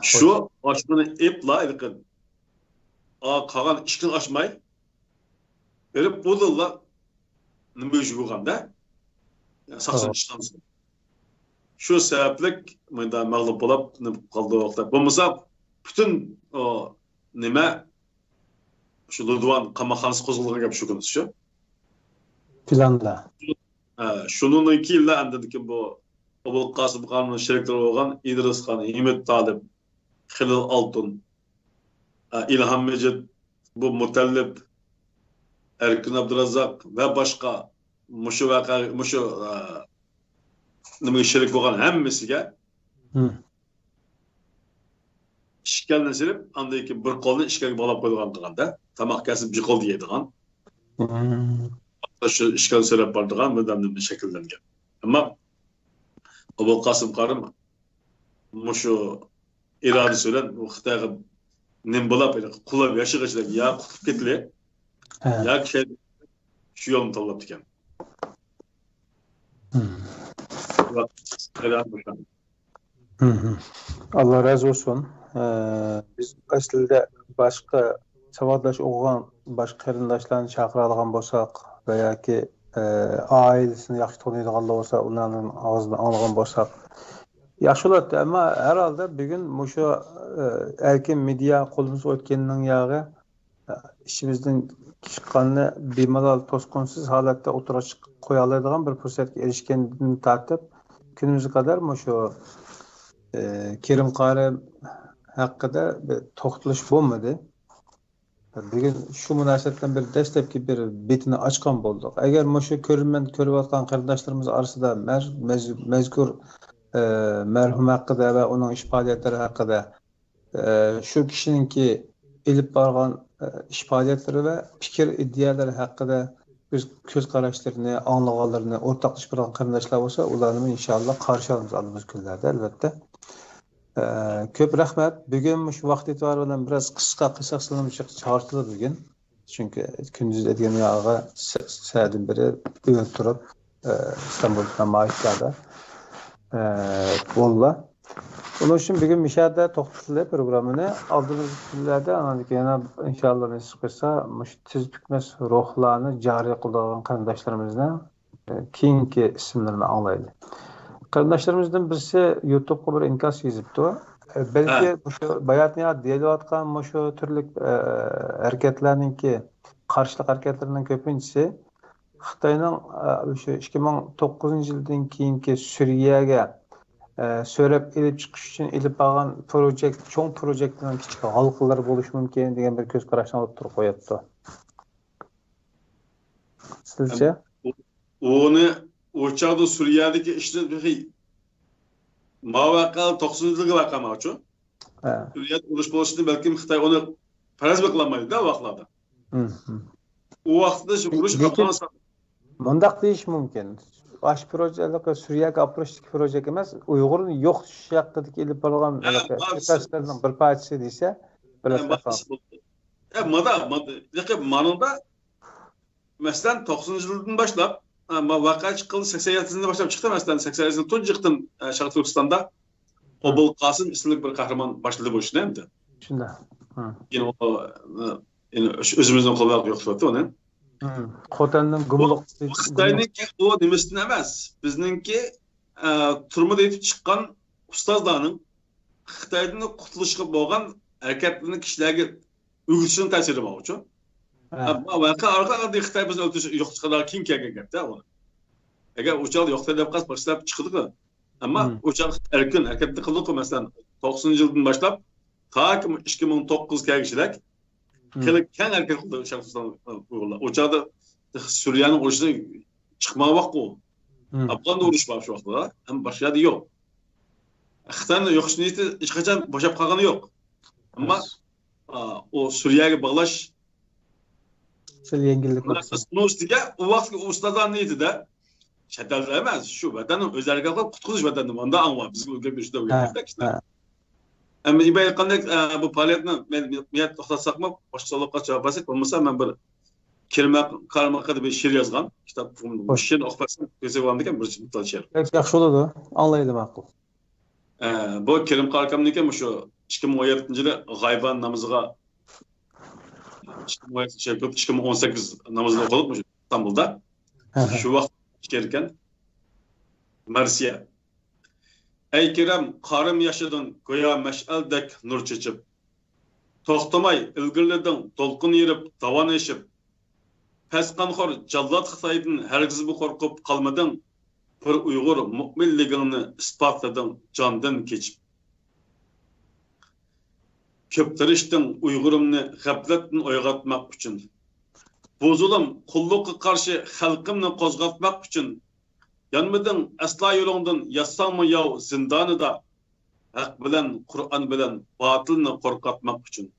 Şu açmanı ipla edin. Kalan işini açmayı. Verip budurla nümeyi juğanda saksın işlemsin. Şu sebeplik meydan mağlup olup kaldığı vakti. Bu mesela bütün o nime şu Ludovan Kamahansı kozulduğuna gibi şu gün şu. Planda. Şunun iki yılda anladık ki bu Obul Qasım Xan'ın şerikleri olan İdris Xan, Himmet Talib, Xilil Altun, İlham Mecid, bu Mutallib, Erkin Abdurrazak ve başka muşu şerik olan hemmesiga ishkal nasilib andaki bir qo'lni ishkaga bog'lab qo'ygan qilganda tamoq kasib bir qo'l yeydigan shu ishkal so'rab bordigan bir shakllangan ammo Obul Qasım Qarım mushu irodasi bilan u Xitoyga nim bo'lib qulab yashag'ichlar ya qutib ketdilar ya shu yo'lni tanlab ekan Allah razı olsun. Biz aslında başka savatlaş oğugan başka qarindaşlarını çağıra algan bolsak veya ki ailesini yaxşı tanıydigan bolsa, onların ağzından algan bolsak yaxşı bolardı, ama herhalde bugün muşu erkin media qolumuzga o'tganning yağı işimizden chiqqanini bemalol to'sqinsiz holatda o'tira qo'ya oladigan bir fursatga erishgandan tortib kunimizga qadar shu Kerim Qari haqida bir to'xtalish bo'lmadi. Bugun shu munosabatdan bir dastlabki bir betini ochgan bo'ldik. Agar shu ko'rayotgan qarindoshlarimiz orasida mazkur marhum haqida va uning ish faoliyatlari haqida shu kishiningki ilib borgan ish faoliyatlari va fikr iddialari haqida ko'z qarashlarini, anglaganlarini o'rtoqlashib turgan qarindoshlar bo'lsa, ularni inshaalloh qarshi olamiz aldığımız kunlarda, albatta. Ko'p rahmat. Bugun shu vaqt e'tibori bilan biroz qisqa chortildi bugun. Chunki kunduz etgan yog'i saatdan beri uyda turib İstanbulda maaşlarda bo'ldi. Onun için bugün müşahede to'xtatildi programını. Aldığımız günlerde yana inşallah nasip qilsa tez bitmas ruhlarni joriy qiladigan qarindoshlarimizni keyingi ismlarini anglaydi. Qarindoshlarımızdan birisi YouTube'ga bir inkas yozibdi. Belki shu bayatni deyilayotgan shu turli hareketlarninki qarshilik harakatlarining ko'pinchisi Xitoyning o'sha 2009-yildan keyingi Suriyaga so'rab elib chiqish uchun elib olgan cho'ng projektning kichik halqalari bo'lishi mumkin degan bir ko'z qarashni olib turib qo'yapti. Sizcha? Onu o'chaqda Suriyadagi ishni mavaqal 90-yilgi vaqa mavju. Suriyada urush bo'lishini balkim Xitoy uni faraz qilmaydi-da vaqtlarda. U vaqtda shu urush Afg'oniston mundaq deyish mumkin. Baş projelik Suriyaga approchlik proje emas, Uyg'urni yo'q tutish haqidagi ilib borgan bir bir parchasi desa, manada masalan 90-yildan boshlab vaqa chiqildi, 87-yildan boshlab chiqdi, masalan 87-yildan tunjiqdan Sharq Turkistonda Obul Qosim ismli bir qahramon başladı bu ishni endi. Shunda. Yine o'zimizning qo'llar yo'q debdi uni. Xotanning gumuluq Xitoyniki o demesinden emas. Bizninki turmada yetib chiqqan ustozlarning Xitoydan qutulishga bo'lgan harakatlarni kishilarga o'rgatishning ta'siri bor uchun. Vaqa orqali Xitoy bizni o'ltirish yo'q chiqarlar keyin kelgan gapda u. Agar o'chal yo'qda deb qas boshlab chiqdi. Ammo o'chal erkin harakatni qildi, masalan 90-yildan boshlab ta 2009 kelgishilar keng harakat qildi Sharqiston Uyg'urlar. O'chaqda Suriyaning urushidan chiqmay vaqt u. Afg'onda urush bor shu vaqtda, ham boshqa yerda yo'q. Xitoyning yo'qish niyati hech qachon bo'shab qolgani yo'q. Ammo o Suriyaga bog'lash yengillik ustiga u vaqtgi ustozlar niyatida shaddallar emas, shu vatanni o'zlariga qilib qutqizish vatanni bunda anglab bizga o'rgab berishda o'rgatdik. Ama İbey qanday bu faoliyatni men to'xtatsaqmi, boshqa savolga javob bersak, bo'lmasa men bir Kerim Qari haqida bir she'r yozgan, kitob bu she'rni o'qibsam, ko'zga olam ekan bir mutal she'r. Yaxshi bo'ladi, anglaydi ma'qul. Bu Kerim Qari akamniki shu 2017-yili g'ayban namoziga 2018 namozini o'qilib İstanbulda. Shu vaqt kelgan Marsiya. Ey Kerem, qarım yaşadın, goya meş'aldek nur çeçip. Toxtamay, ilgirledin, dolqun yerip, davan eşip. Pesqanxor, jallat Xitoydan hergiz bu qorqib qalmadın. Bir Uyg'ur mu'minligini isbotlading jondan kechib. Ko'p tirishdim Uyg'urimni g'aflatdan uyg'otmoq uchun. Bu zulm qulluqqa qarshi xalqimni qo'zg'atmoq uchun. Yanmadın asla yolundan yazsanmı yav zindanıda hak bilen, Kur'an bilen batılını korkatmak için.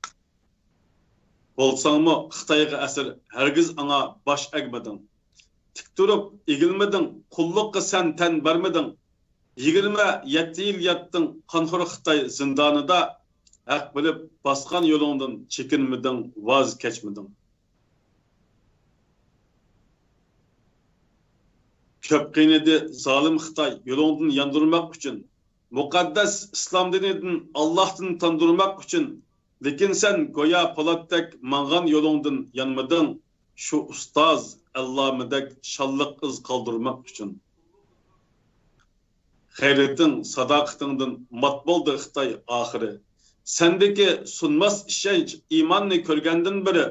Olsanmı Xitayga asır hergiz ana baş egmedin. Tik durup egilmedin, kulluqqa sen ten vermedin. 27 yıl yattın kanhur Xitay zindanıda hak bilip baskan yolundan çekinmedin, vazgeçmedin. Köp qiyinidi zalim Xitoy yo'lingdan yandırmak uchun, muqaddas islom dinidan Allohdan tandırmak uchun, lekin sen go'yo po'latdek mangan yo'lingdan yanmading, shu ustoz allomadak shalliq iz qoldirmak uchun. Xayriting, sadoqatingdan mat bo'ldi Xitoy oxiri. Sendeki sunmas ishonch iymonni ko'rgandan biri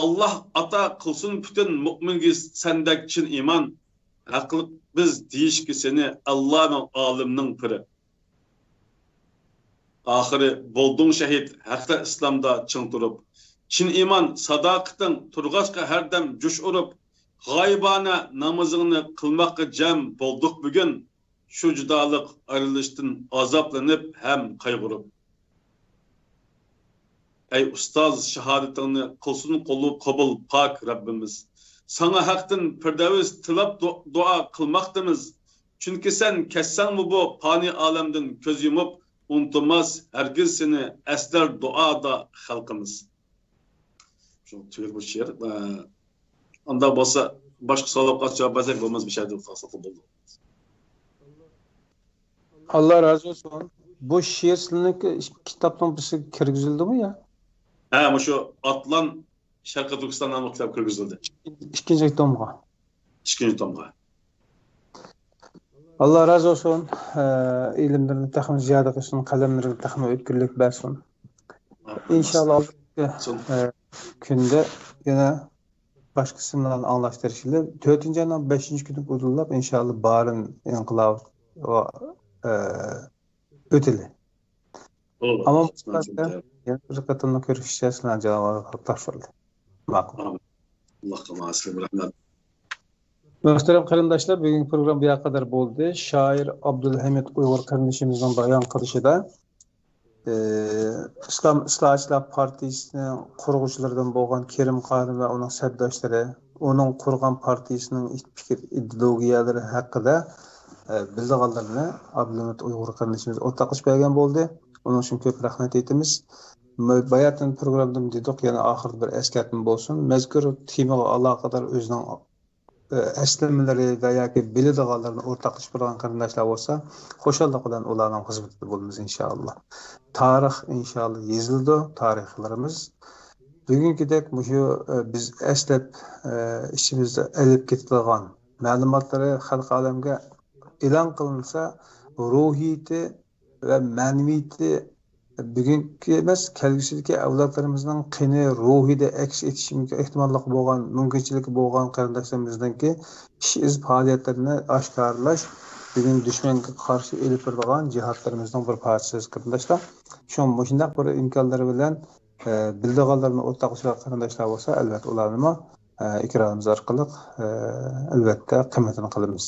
Allah ata qilsin bütün mu'minga sendek chin iymon. Haqliq biz deyishki seni Allah'ın alimning piri. Ahiri bo'lding shahid haqda islomda ching turib. Chin iymon sadoqating turg'achqa har dam jush urib, g'oyibona namozingni qilmoqqa jam bo'ldik bugun. Shu judolik ayrilishdan azoblanib ham qayg'urib. Ey ustoz shahodatingni qilsin qo'lib qabul pak Rabbimiz. Sana haqdan firdavs tilab dua qilmoqdamiz. Chunki sen kessan bu fani olamdan ko'z yumib, unutmas hergiz seni esler duada xalqimiz. Shu tugul bu she'r. Unda bo'lsa boshqa savolga javob bersak bo'lmas bir şeydir fasıl bo'ldi. Allah razı olsun. Bu şiir sizinki kitaptan birisi kirgizildi mi ya? Ha, şu Atlan Şarkı Türkistan namlı kitap kirgizildi. İkinci tomga. İkinci tomga. Allah razı olsun. İlimlerini takım ziyade kılsın, kalemlerini takım ötkürlük versin. İnşallah günde yine başkasından anlaştırışıyla 4. aydan 5. günü bozulup inşallah barın inkılabı o öteli. Ama mutlaka bir katılımda görüşeceğiz. Cevabı taşırdı. Makul. Allah kamasını rahmet. Muhterem qarindoshlar, bugungi program bu kadar bo'ldi. Shoir Abdulhamid Uyg'ur qarindishimizning bayon qilishida Islom Islohchilar partiyasining qurg'uvchilaridan bo'lgan Kerim Qori va uning sabdoshlari, uning qurgan partiyasining fikr ideologiyalari haqida bildiganlarni Abdulhamid Uyg'ur qarindishimiz o'rtoqlashib bergan bo'ldi. Onun için köp rahmet etimiz. Bayatın programda dedik, yani ahir bir eskertme olsun. Mezkur temaga alakadar özünün eslemeleri veya ki bildiğalarını ortaklaşıp olan kardeşler olsa, hoşallık olan olanın hizmetinde bulunuz inşallah. Tarih inşallah yazıldı, tarihlerimiz. Bugünkü dek biz eslep işimizde elip getirilgan malumatları halk alemge ilan kılınsa ruhiyeti ve maneviyeti bugünkü emas, kelgusidagi avlodlarimizning qini ruhida aks etishi ehtimolli bo'lgan, mumkinchiligi bo'lgan qarindoshlarimizdanki ish iz faoliyatlarini oshkorlash bugun dushmanga qarshi elib turgan jihatlarimizning bir parchasi qarindoshlar. Shunday bir imkonlar bilan bildiganlarni o'rtoqlashgan qarindoshlar bo'lsa, albatta ularni ikramimiz orqali albatta qimmatini qilamiz.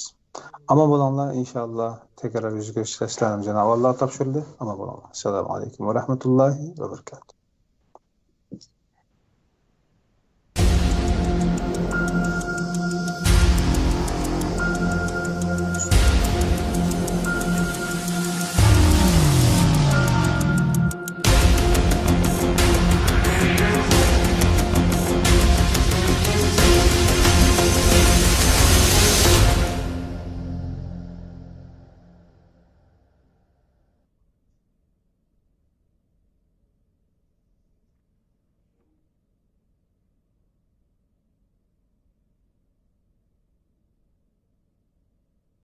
Ama bulanlar inşallah tekrar yüz görüşler Cenab-ı Allah topşirdi. Ama bulanlar. Selamun Aleyküm ve Rahmetullahi ve Berekatuhu.